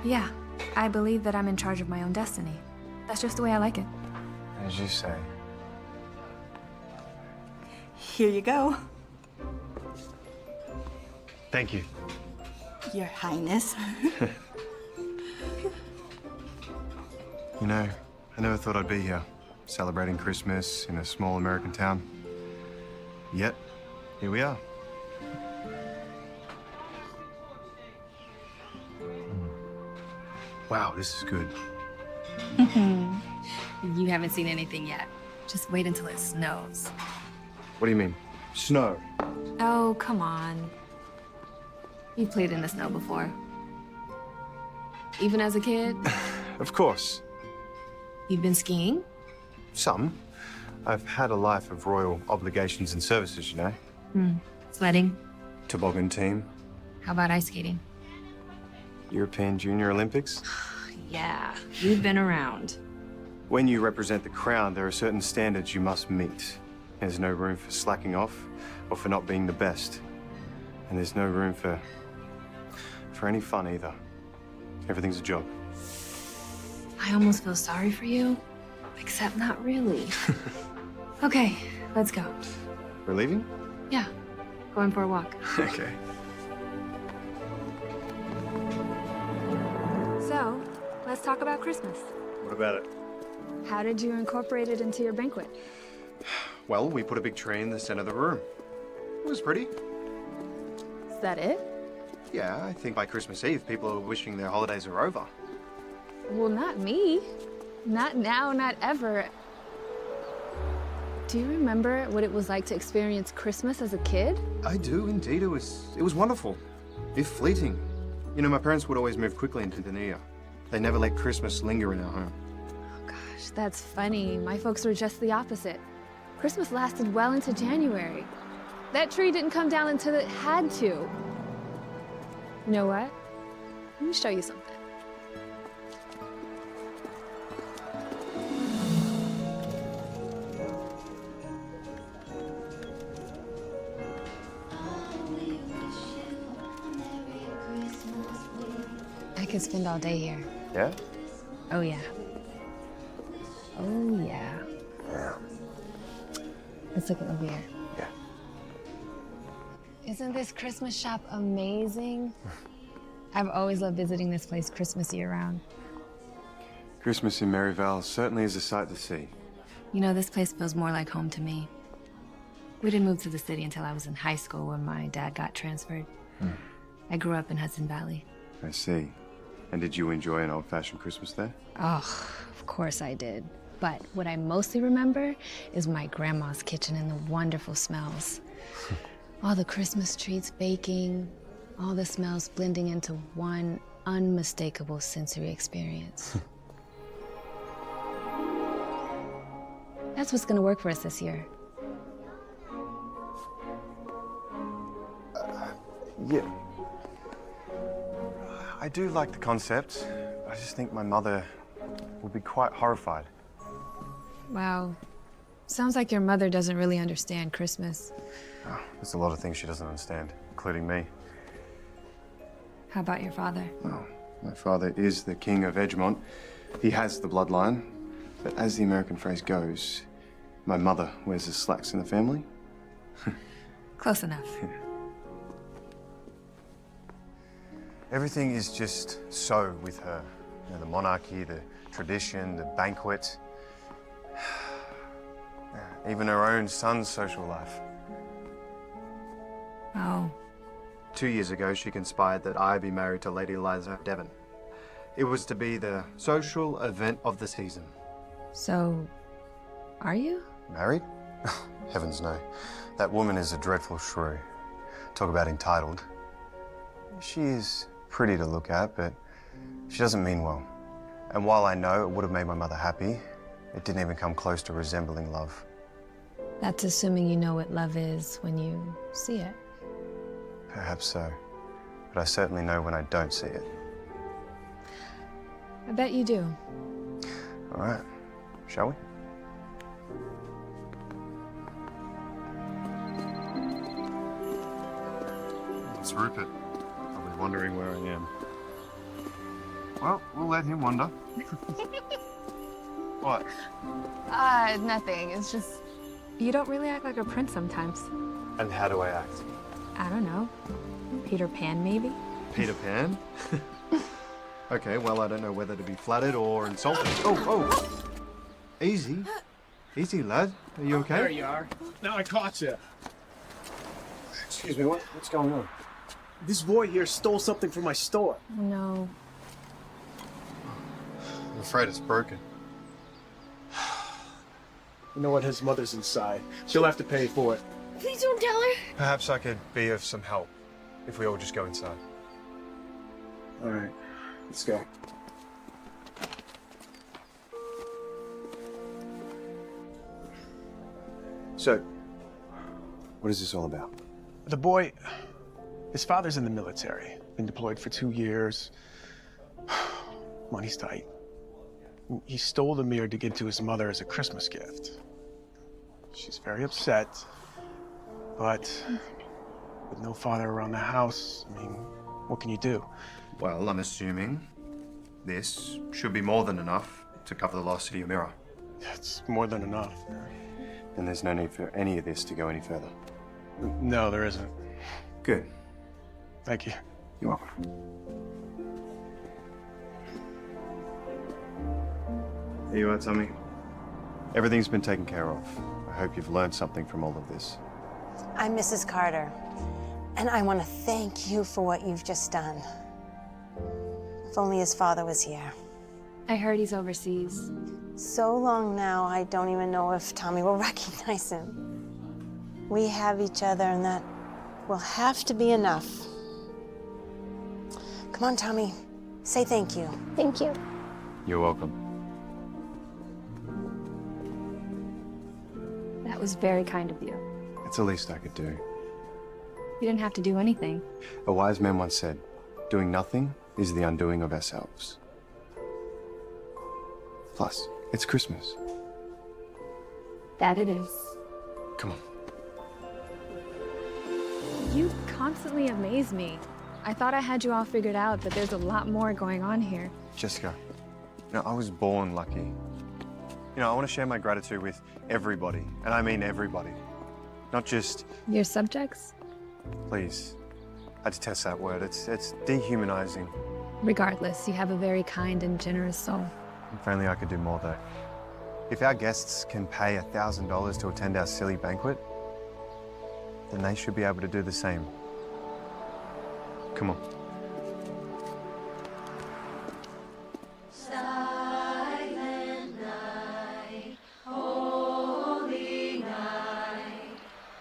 Yeah, I believe that I'm in charge of my own destiny. That's just the way I like it. As you say. Here you go. Thank you. Your Highness. You know, I never thought I'd be here, celebrating Christmas in a small American town. Yet, here we are. Wow, this is good. You haven't seen anything yet. Just wait until it snows. What do you mean? Snow? Oh, come on. You've played in the snow before. Even as a kid? Of course. You've been skiing? Some. I've had a life of royal obligations and services, you know. Sledding? Toboggan team, How about ice skating? European Junior Olympics. Yeah, you've been around. When you represent the crown, there are certain standards you must meet. There's no room for slacking off or for not being the best. And there's no room for any fun either. Everything's a job. I almost feel sorry for you, except not really. Okay, let's go. We're leaving? Yeah, going for a walk. Okay. So, let's talk about Christmas. What about it? How did you incorporate it into your banquet? Well, we put a big tree in the center of the room. It was pretty. Is that it? Yeah, I think by Christmas Eve, people are wishing their holidays are over. Well, not me. Not now, not ever. Do you remember what it was like to experience Christmas as a kid? I do, indeed. It was wonderful, if fleeting. You know, my parents would always move quickly into the new year. They never let Christmas linger in our home. Gosh, that's funny. My folks were just the opposite. Christmas lasted well into January. That tree didn't come down until it had to. You know what? Let me show you something. I could spend all day here. Yeah? Oh, yeah. Oh, yeah. Yeah. Let's look over here. Yeah. Isn't this Christmas shop amazing? I've always loved visiting this place Christmas year-round. Christmas in Maryvale certainly is a sight to see. You know, this place feels more like home to me. We didn't move to the city until I was in high school when my dad got transferred. I grew up in Hudson Valley. I see. And did you enjoy an old-fashioned Christmas there? Oh, of course I did. But what I mostly remember is my grandma's kitchen and the wonderful smells. All the Christmas trees baking, all the smells blending into one unmistakable sensory experience. That's what's gonna work for us this year. Yeah. I do like the concept. I just think my mother would be quite horrified. Wow. Sounds like your mother doesn't really understand Christmas. Oh, there's a lot of things she doesn't understand, including me. How about your father? Well, my father is the king of Edgemont. He has the bloodline. But as the American phrase goes, my mother wears the slacks in the family. Close enough. Everything is just so with her. You know, the monarchy, the tradition, the banquet. Even her own son's social life. Oh. 2 years ago, she conspired that I be married to Lady Eliza Devon. It was to be the social event of the season. So, are you? Married? Heavens no. That woman is a dreadful shrew. Talk about entitled. She is pretty to look at, but she doesn't mean well. And while I know it would have made my mother happy, it didn't even come close to resembling love. That's assuming you know what love is when you see it. Perhaps so. But I certainly know when I don't see it. I bet you do. All right. Shall we? It's Rupert. Probably wondering where I am. Well, we'll let him wonder. What? Nothing. It's just, you don't really act like a prince sometimes. And how do I act? I don't know. Peter Pan, maybe? Peter Pan? Okay, well, I don't know whether to be flattered or insulted. Oh! Easy. Easy, lad. Are you okay? There you are. Now I caught you. Excuse me, what's going on? This boy here stole something from my store. No. I'm afraid it's broken. You know what? His mother's inside. She'll have to pay for it. Please don't tell her. Perhaps I could be of some help if we all just go inside. All right, let's go. So, what is this all about? The boy, his father's in the military. Been deployed for 2 years. Money's tight. He stole the mirror to give to his mother as a Christmas gift. She's very upset, but with no father around the house, I mean, what can you do? Well, I'm assuming this should be more than enough to cover the loss of your mirror. It's more than enough. And there's no need for any of this to go any further. No, there isn't. Good. Thank you. You're welcome. Here you are, Tommy. Everything's been taken care of. I hope you've learned something from all of this. I'm Mrs. Carter, and I want to thank you for what you've just done. If only his father was here. I heard he's overseas. So long now, I don't even know if Tommy will recognize him. We have each other, and that will have to be enough. Come on, Tommy. Say thank you. Thank you. You're welcome. That was very kind of you. It's the least I could do. You didn't have to do anything. A wise man once said, doing nothing is the undoing of ourselves. Plus, it's Christmas. That it is. Come on. You constantly amaze me. I thought I had you all figured out, but there's a lot more going on here. Jessica, I was born lucky. I want to share my gratitude with everybody, and I mean everybody. Not just... Your subjects? Please. I detest that word. It's dehumanizing. Regardless, you have a very kind and generous soul. If only I could do more, though. If our guests can pay $1,000 to attend our silly banquet, then they should be able to do the same. Come on. Silent night, holy night,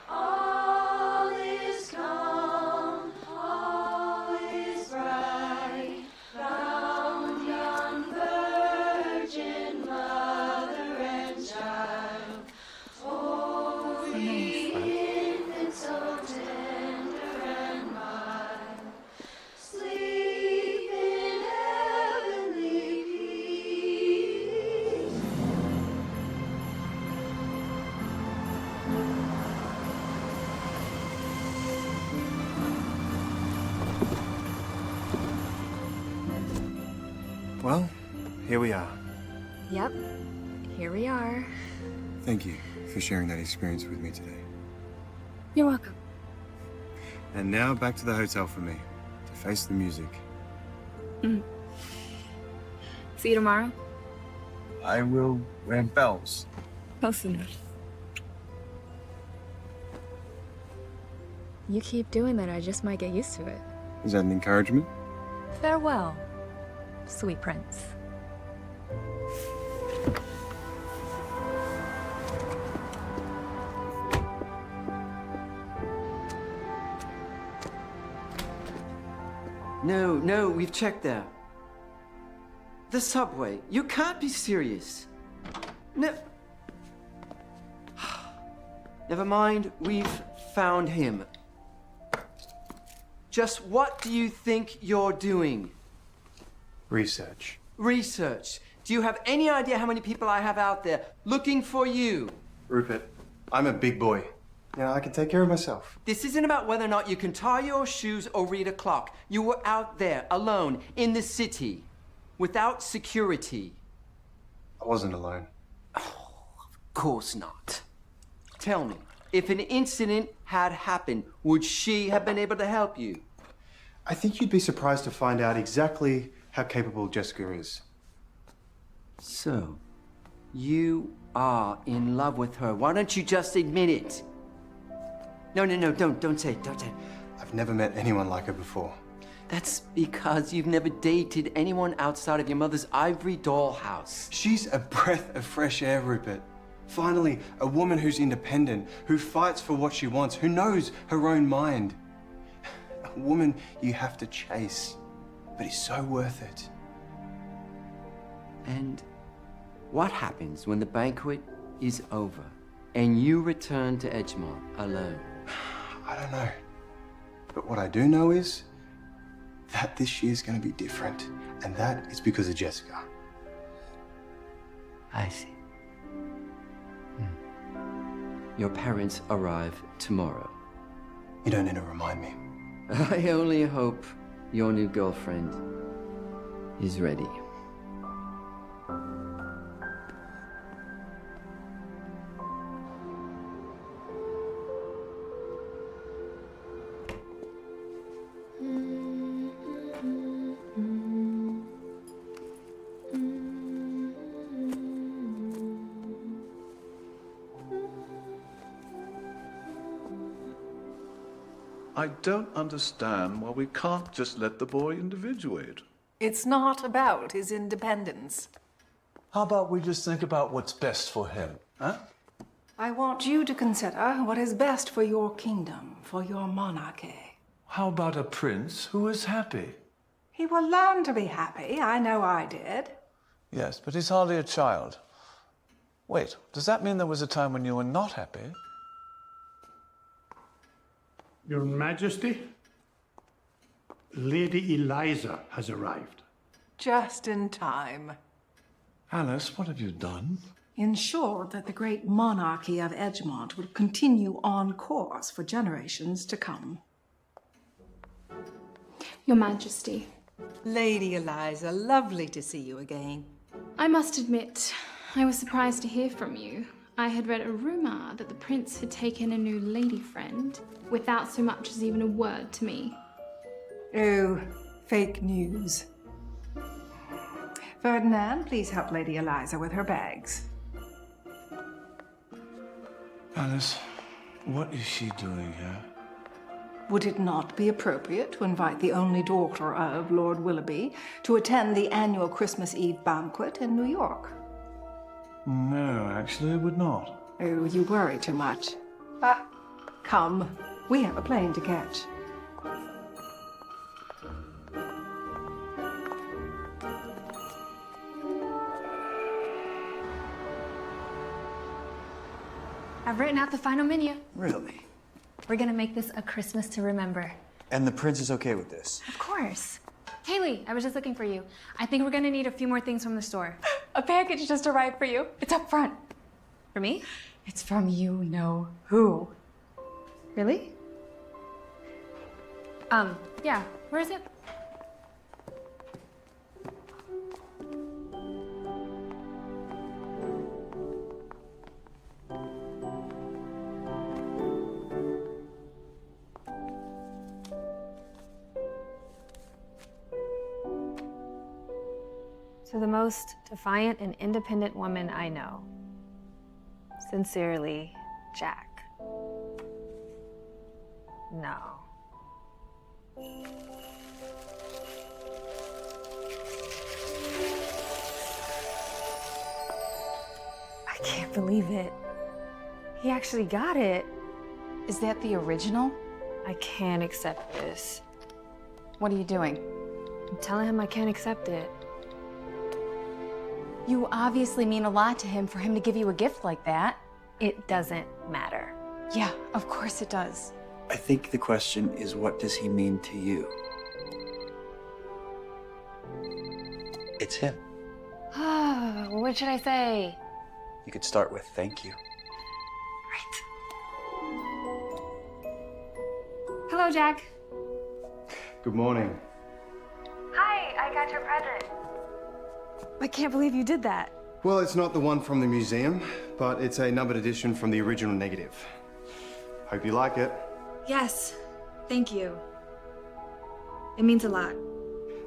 all is calm, all is bright, round yon virgin mother and child. Oh, the infant so tender and mild, sleep in heavenly peace. Well, here we are. Yep, here we are. Thank you for sharing that experience with me today. You're welcome. And now back to the hotel for me, to face the music. See you tomorrow? I will wear bells. Close enough. You keep doing that, I just might get used to it. Is that an encouragement? Farewell, sweet prince. No, we've checked that. The subway. You can't be serious. No. Never mind, we've found him. Just what do you think you're doing? Research. Research. Do you have any idea how many people I have out there looking for you? Rupert, I'm a big boy. I can take care of myself. This isn't about whether or not you can tie your shoes or read a clock. You were out there, alone, in the city, without security. I wasn't alone. Oh, of course not. Tell me, if an incident had happened, would she have been able to help you? I think you'd be surprised to find out exactly how capable Jessica is. So, you are in love with her. Why don't you just admit it? No, don't say it, don't say it. I've never met anyone like her before. That's because you've never dated anyone outside of your mother's ivory dollhouse. She's a breath of fresh air, Rupert. Finally, a woman who's independent, who fights for what she wants, who knows her own mind. A woman you have to chase, but is so worth it. And what happens when the banquet is over and you return to Edgemont alone? I don't know. But what I do know is that this year's going to be different. And that is because of Jessica. I see. Your parents arrive tomorrow. You don't need to remind me. I only hope your new girlfriend is ready. I don't understand why we can't just let the boy individuate. It's not about his independence. How about we just think about what's best for him, huh? I want you to consider what is best for your kingdom, for your monarchy. How about a prince who is happy? He will learn to be happy. I know I did. Yes, but he's hardly a child. Wait, does that mean there was a time when you were not happy? Your Majesty, Lady Eliza has arrived. Just in time. Alice, what have you done? Ensure that the great monarchy of Edgemont will continue on course for generations to come. Your Majesty. Lady Eliza, lovely to see you again. I must admit, I was surprised to hear from you. I had read a rumor that the prince had taken a new lady friend without so much as even a word to me. Oh, fake news. Ferdinand, please help Lady Eliza with her bags. Alice, what is she doing here? Would it not be appropriate to invite the only daughter of Lord Willoughby to attend the annual Christmas Eve banquet in New York? No, actually, it would not. Oh, you worry too much. But come, we have a plane to catch. I've written out the final menu. Really? We're gonna make this a Christmas to remember. And the prince is okay with this? Of course. Haley, I was just looking for you. I think we're gonna need a few more things from the store. A package just arrived for you. It's up front. For me? It's from you know who. Really? Yeah. Where is it? To the most defiant and independent woman I know. Sincerely, Jack. No. I can't believe it. He actually got it. Is that the original? I can't accept this. What are you doing? I'm telling him I can't accept it. You obviously mean a lot to him for him to give you a gift like that. It doesn't matter. Yeah, of course it does. I think the question is, what does he mean to you? It's him. What should I say? You could start with thank you. Hello, Jack. Good morning. Hi, I got your present. I can't believe you did that. Well, it's not the one from the museum, but it's a numbered edition from the original negative. Hope you like it. Yes, thank you. It means a lot.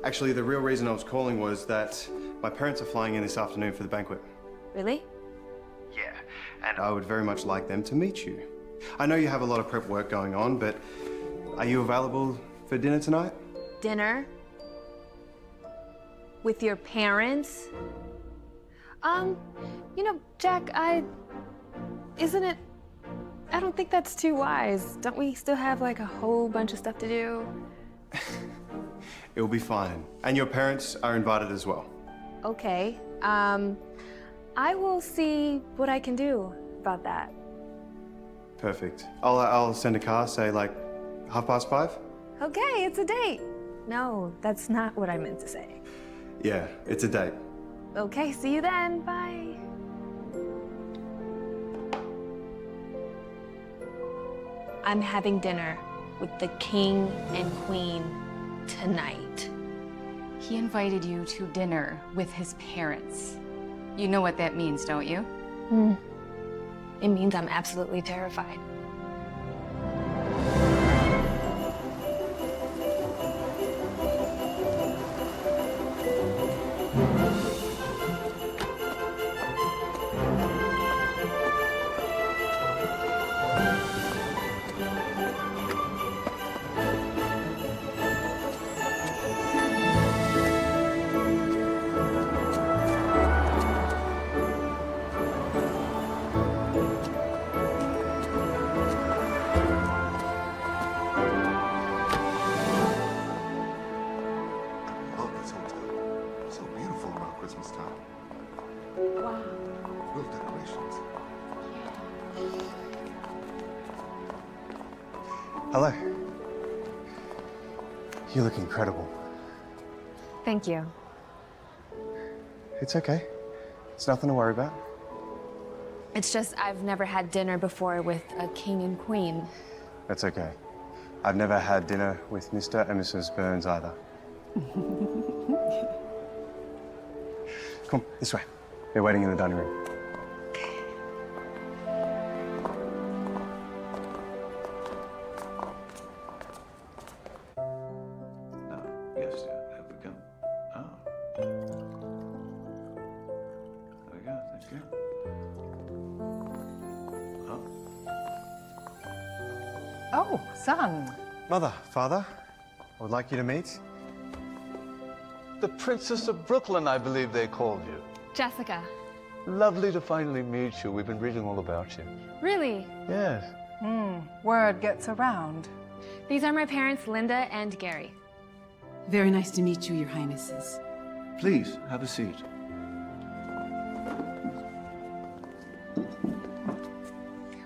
Actually, the real reason I was calling was that my parents are flying in this afternoon for the banquet. Really? Yeah, and I would very much like them to meet you. I know you have a lot of prep work going on, but are you available for dinner tonight? Dinner? With your parents? You know, Jack, isn't it... I don't think that's too wise. Don't we still have like a whole bunch of stuff to do? It'll be fine. And your parents are invited as well. Okay. I will see what I can do about that. Perfect. I'll send a car, say like 5:30? Okay, it's a date. No, that's not what I meant to say. Yeah, it's a date. Okay, see you then. Bye. I'm having dinner with the king and queen tonight. He invited you to dinner with his parents. You know what that means, don't you? It means I'm absolutely terrified. Love this hotel. So beautiful around Christmas time. Wow. Real decorations. Hello. You look incredible. Thank you. It's okay. It's nothing to worry about. It's just I've never had dinner before with a king and queen. That's okay. I've never had dinner with Mr. and Mrs. Burns either. Come, this way. They're waiting in the dining room. Yes, have we come? Oh. There we go, thank you. Oh. Oh, son. Mother, father, I would like you to meet. The Princess of Brooklyn, I believe they called you. Jessica. Lovely to finally meet you. We've been reading all about you. Really? Yes. Word gets around. These are my parents, Linda and Gary. Very nice to meet you, Your Highnesses. Please, have a seat.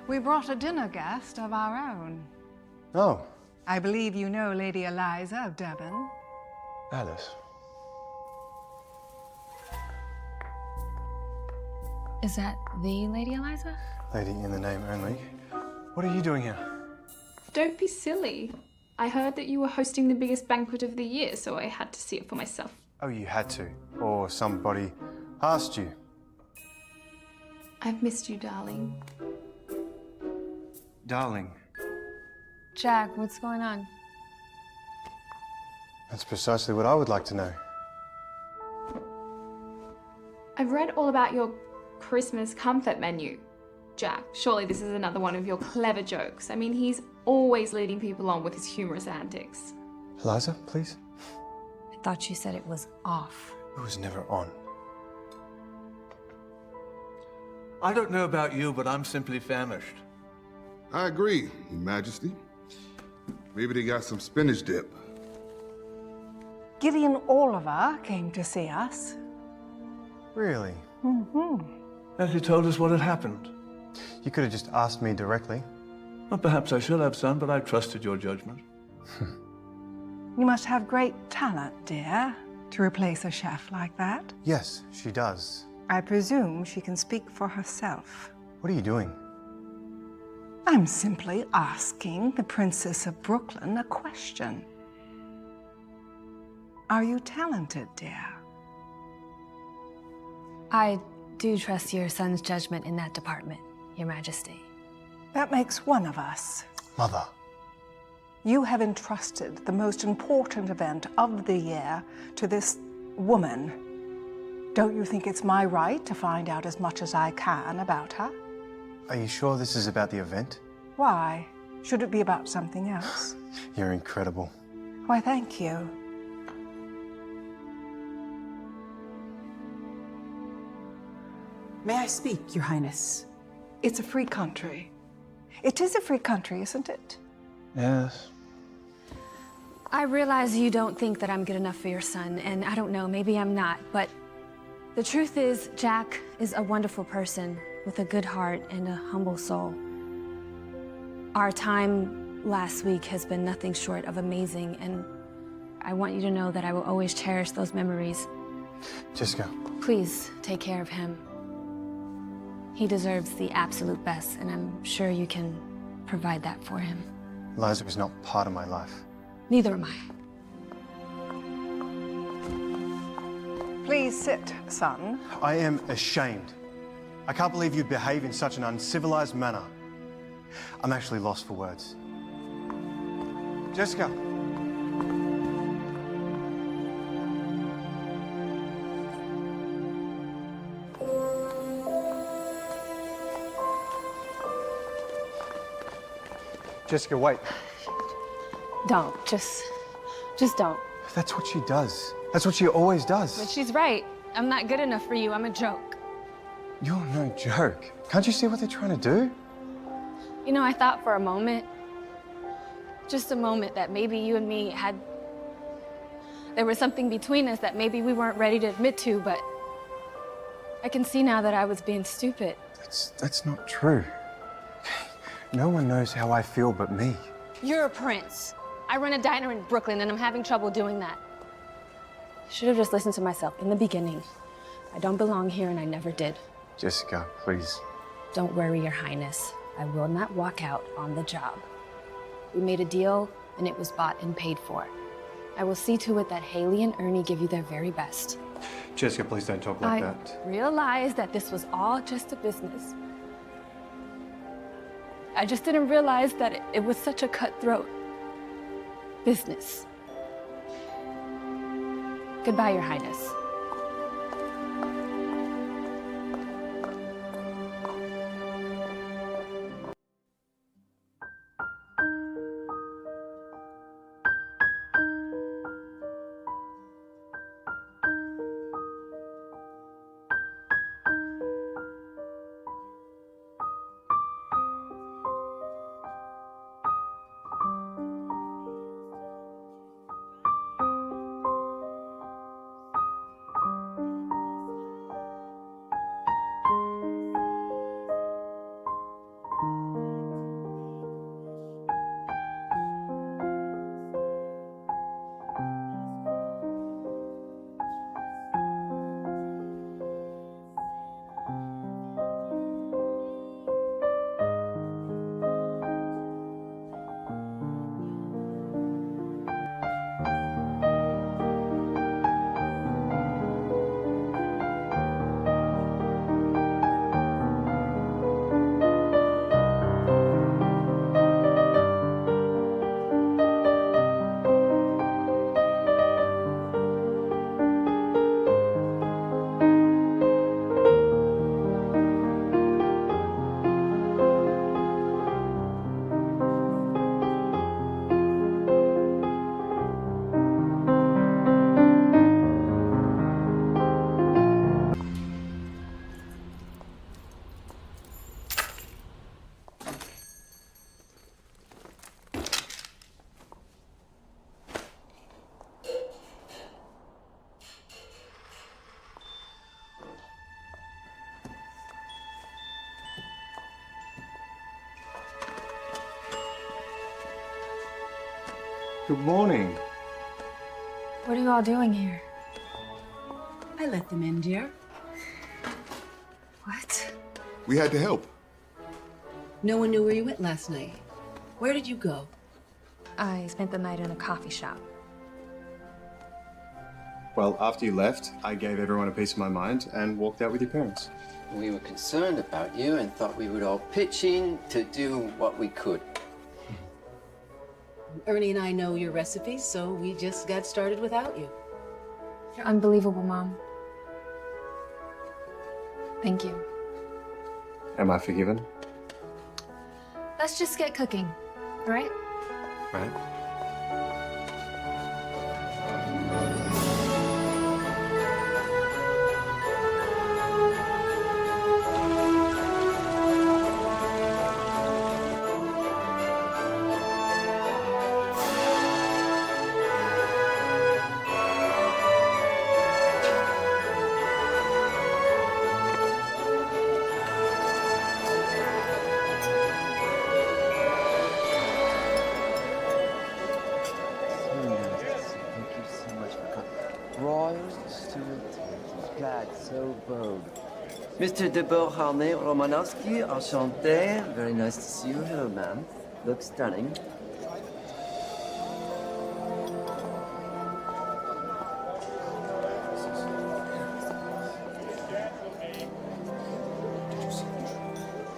We brought a dinner guest of our own. Oh, I believe you know Lady Eliza of Devon. Alice. Is that the Lady Eliza? lady in the name only. What are you doing here? Don't be silly. I heard that you were hosting the biggest banquet of the year, so I had to see it for myself. Oh, you had to. Or somebody asked you. I've missed you, darling. Darling. Jack, what's going on? That's precisely what I would like to know. I've read all about your Christmas comfort menu. Jack, surely this is another one of your clever jokes. I mean, he's always leading people on with his humorous antics. Eliza, please. I thought you said it was off. It was never on. I don't know about you, but I'm simply famished. I agree, Your Majesty. Maybe they got some spinach dip. Gideon Oliver came to see us. Really? Mm-hmm. Has he told us what had happened? You could have just asked me directly. Well, perhaps I should have, son, but I trusted your judgment. You must have great talent, dear, to replace a chef like that. Yes, she does. I presume she can speak for herself. What are you doing? I'm simply asking the Princess of Brooklyn a question. Are you talented, dear? I do trust your son's judgment in that department, Your Majesty. That makes one of us. Mother. You have entrusted the most important event of the year to this woman. Don't you think it's my right to find out as much as I can about her? Are you sure this is about the event? Why? Should it be about something else? You're incredible. Why, thank you. May I speak, Your Highness? It's a free country. It is a free country, isn't it? Yes. I realize you don't think that I'm good enough for your son, and I don't know, maybe I'm not, but the truth is, Jack is a wonderful person with a good heart and a humble soul. Our time last week has been nothing short of amazing, and I want you to know that I will always cherish those memories. Jessica. Please take care of him. He deserves the absolute best, and I'm sure you can provide that for him. Liza was not part of my life. Neither am I. Please sit, son. I am ashamed. I can't believe you behave in such an uncivilized manner. I'm actually lost for words. Jessica. Jessica, wait. Don't. Just don't. That's what she does. That's what she always does. But she's right. I'm not good enough for you. I'm a joke. You're no joke. Can't you see what they're trying to do? You know, I thought for a moment, just a moment, that maybe you and me there was something between us that maybe we weren't ready to admit to, but I can see now that I was being stupid. That's not true. No one knows how I feel but me. You're a prince. I run a diner in Brooklyn, and I'm having trouble doing that. I should have just listened to myself in the beginning. I don't belong here, and I never did. Jessica, please. Don't worry, Your Highness. I will not walk out on the job. We made a deal, and it was bought and paid for. I will see to it that Haley and Ernie give you their very best. Jessica, please don't talk like that. I realized that this was all just a business. I just didn't realize that it was such a cutthroat business. Goodbye, Your Highness. Good morning. What are you all doing here? I let them in, dear. What? We had to help. No one knew where you went last night. Where did you go? I spent the night in a coffee shop. Well, after you left, I gave everyone a piece of my mind and walked out with your parents. We were concerned about you and thought we would all pitch in to do what we could. Ernie and I know your recipes, so we just got started without you. You're unbelievable, Mom. Thank you. Am I forgiven? Let's just get cooking, all right? Right. Thank you so much for coming. Royal Stuart glad, so bold. Mr. de Beauharnais Romanowski, enchanté. Very nice to see you. Hello, ma'am. Look stunning.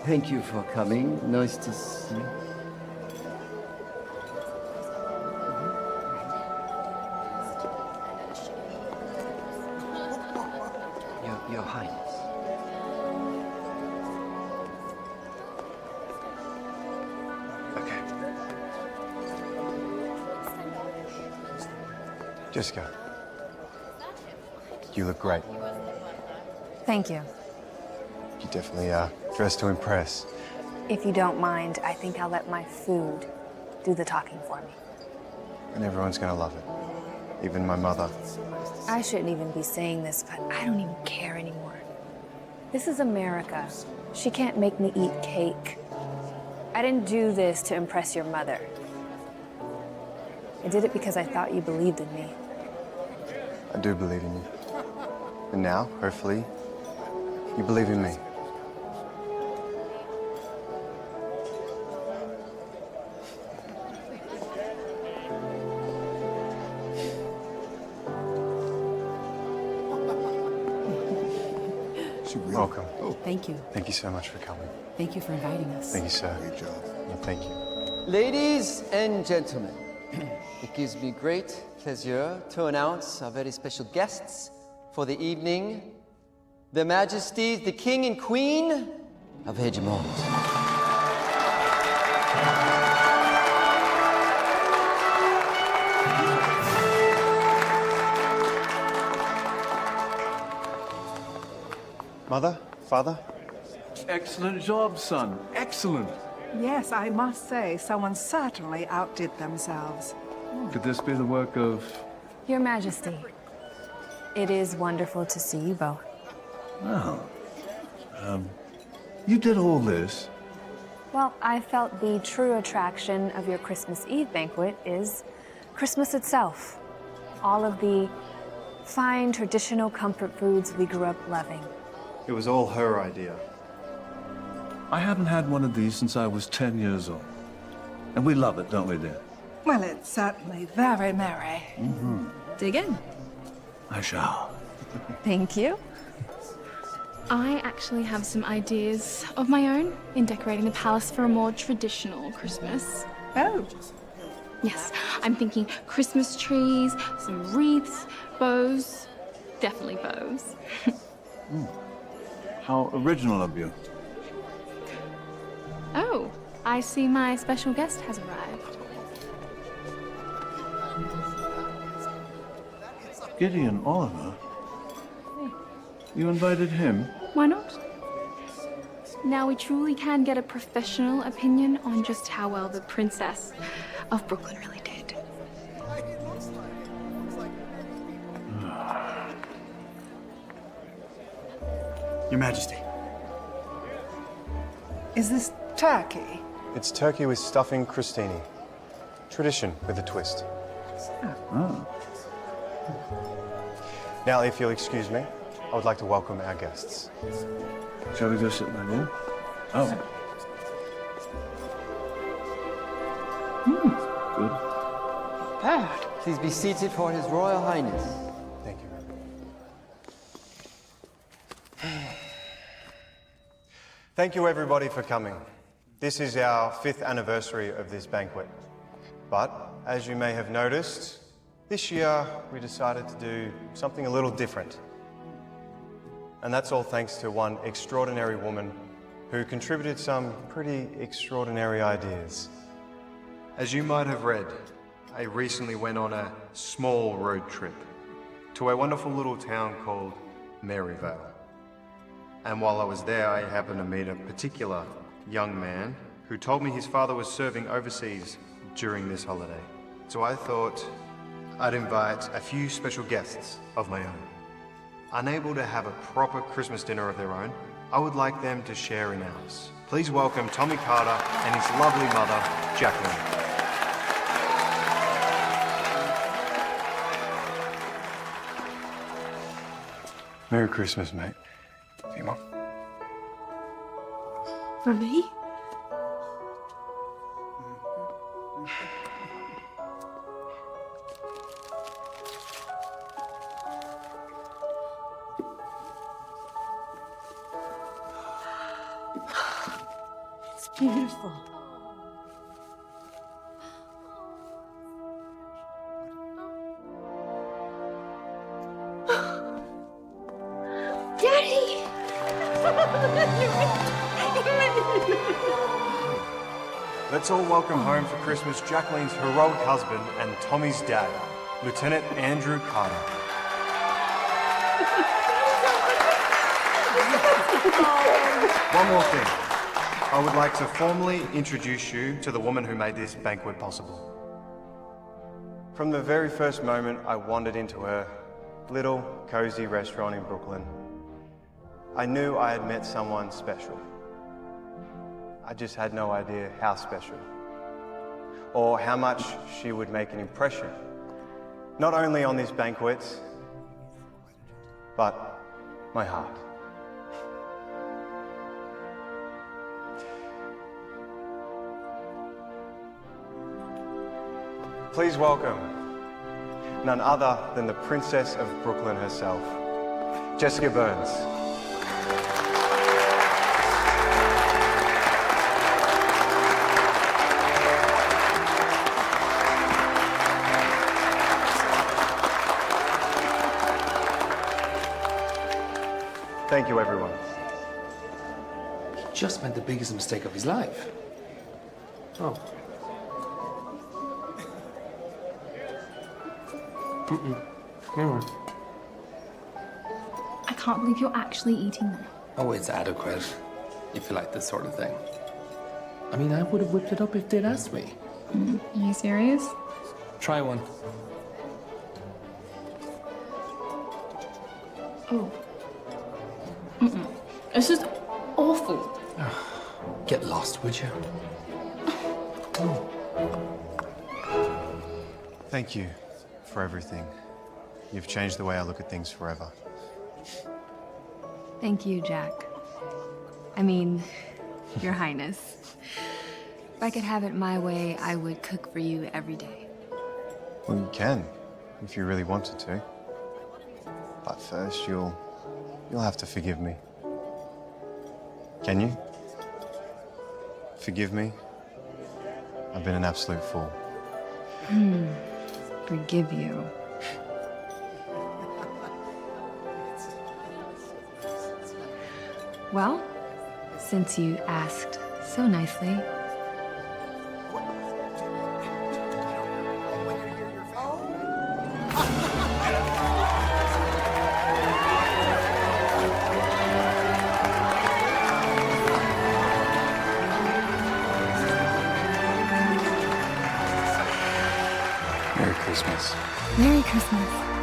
Thank you for coming. Nice to see you. Your Highness. Okay. Jessica, you look great. Thank you. You definitely are dressed to impress. If you don't mind, I think I'll let my food do the talking for me. And everyone's gonna love it. Even my mother. I shouldn't even be saying this, but I don't even care anymore. This is America. She can't make me eat cake. I didn't do this to impress your mother. I did it because I thought you believed in me. I do believe in you. And now, hopefully, you believe in me. Welcome. Thank you. Thank you so much for coming. Thank you for inviting us. Thank you, sir. Great job. Thank you. Ladies and gentlemen, it gives me great pleasure to announce our very special guests for the evening, Their Majesties, the King and Queen of Edgemont. Mother? Father? Excellent job, son. Excellent. Yes, I must say, someone certainly outdid themselves. Could this be the work of... Your Majesty, it is wonderful to see you both. Oh. You did all this? Well, I felt the true attraction of your Christmas Eve banquet is Christmas itself. All of the fine traditional comfort foods we grew up loving. It was all her idea. I haven't had one of these since I was 10 years old. And we love it, don't we, dear? Well, it's certainly very merry. Mm-hmm. Dig in. I shall. Thank you. I actually have some ideas of my own in decorating the palace for a more traditional Christmas. Oh. Yes, I'm thinking Christmas trees, some wreaths, bows. Definitely bows. How original of you. Oh, I see my special guest has arrived. Gideon Oliver? You invited him? Why not? Now we truly can get a professional opinion on just how well the Princess of Brooklyn really did. Your Majesty. Is this turkey? It's turkey with stuffing crostini. Tradition with a twist. Oh. Now, if you'll excuse me, I would like to welcome our guests. Shall we go sit by there? Oh. Good. Bad. Please be seated for His Royal Highness. Thank you. Thank you, everybody, for coming. This is our 5th anniversary of this banquet. But as you may have noticed, this year we decided to do something a little different. And that's all thanks to one extraordinary woman who contributed some pretty extraordinary ideas. As you might have read, I recently went on a small road trip to a wonderful little town called Maryvale. And while I was there, I happened to meet a particular young man who told me his father was serving overseas during this holiday. So I thought I'd invite a few special guests of my own. Unable to have a proper Christmas dinner of their own, I would like them to share in ours. Please welcome Tommy Carter and his lovely mother, Jacqueline. Merry Christmas, mate. See you, Mom. For me? It's beautiful. Daddy! Let's all welcome home for Christmas Jacqueline's heroic husband and Tommy's dad, Lieutenant Andrew Carter. One more thing. I would like to formally introduce you to the woman who made this banquet possible. From the very first moment I wandered into her little, cozy restaurant in Brooklyn, I knew I had met someone special. I just had no idea how special, or how much she would make an impression, not only on these banquets, but my heart. Please welcome none other than the Princess of Brooklyn herself, Jessica Burns. Thank you, everyone. He just made the biggest mistake of his life. Oh. Never. I can't believe you're actually eating them. Oh, it's adequate, if you like this sort of thing. I mean, I would have whipped it up if they'd asked me. Are you serious? Try one. Oh. It's just awful. Get lost, would you? Thank you for everything. You've changed the way I look at things forever. Thank you, Jack. I mean, Your Highness. If I could have it my way, I would cook for you every day. Well, you can, if you really wanted to. But first, you'll have to forgive me. Can you? Forgive me? I've been an absolute fool. Forgive you. Well, since you asked so nicely. Merry Christmas. Merry Christmas.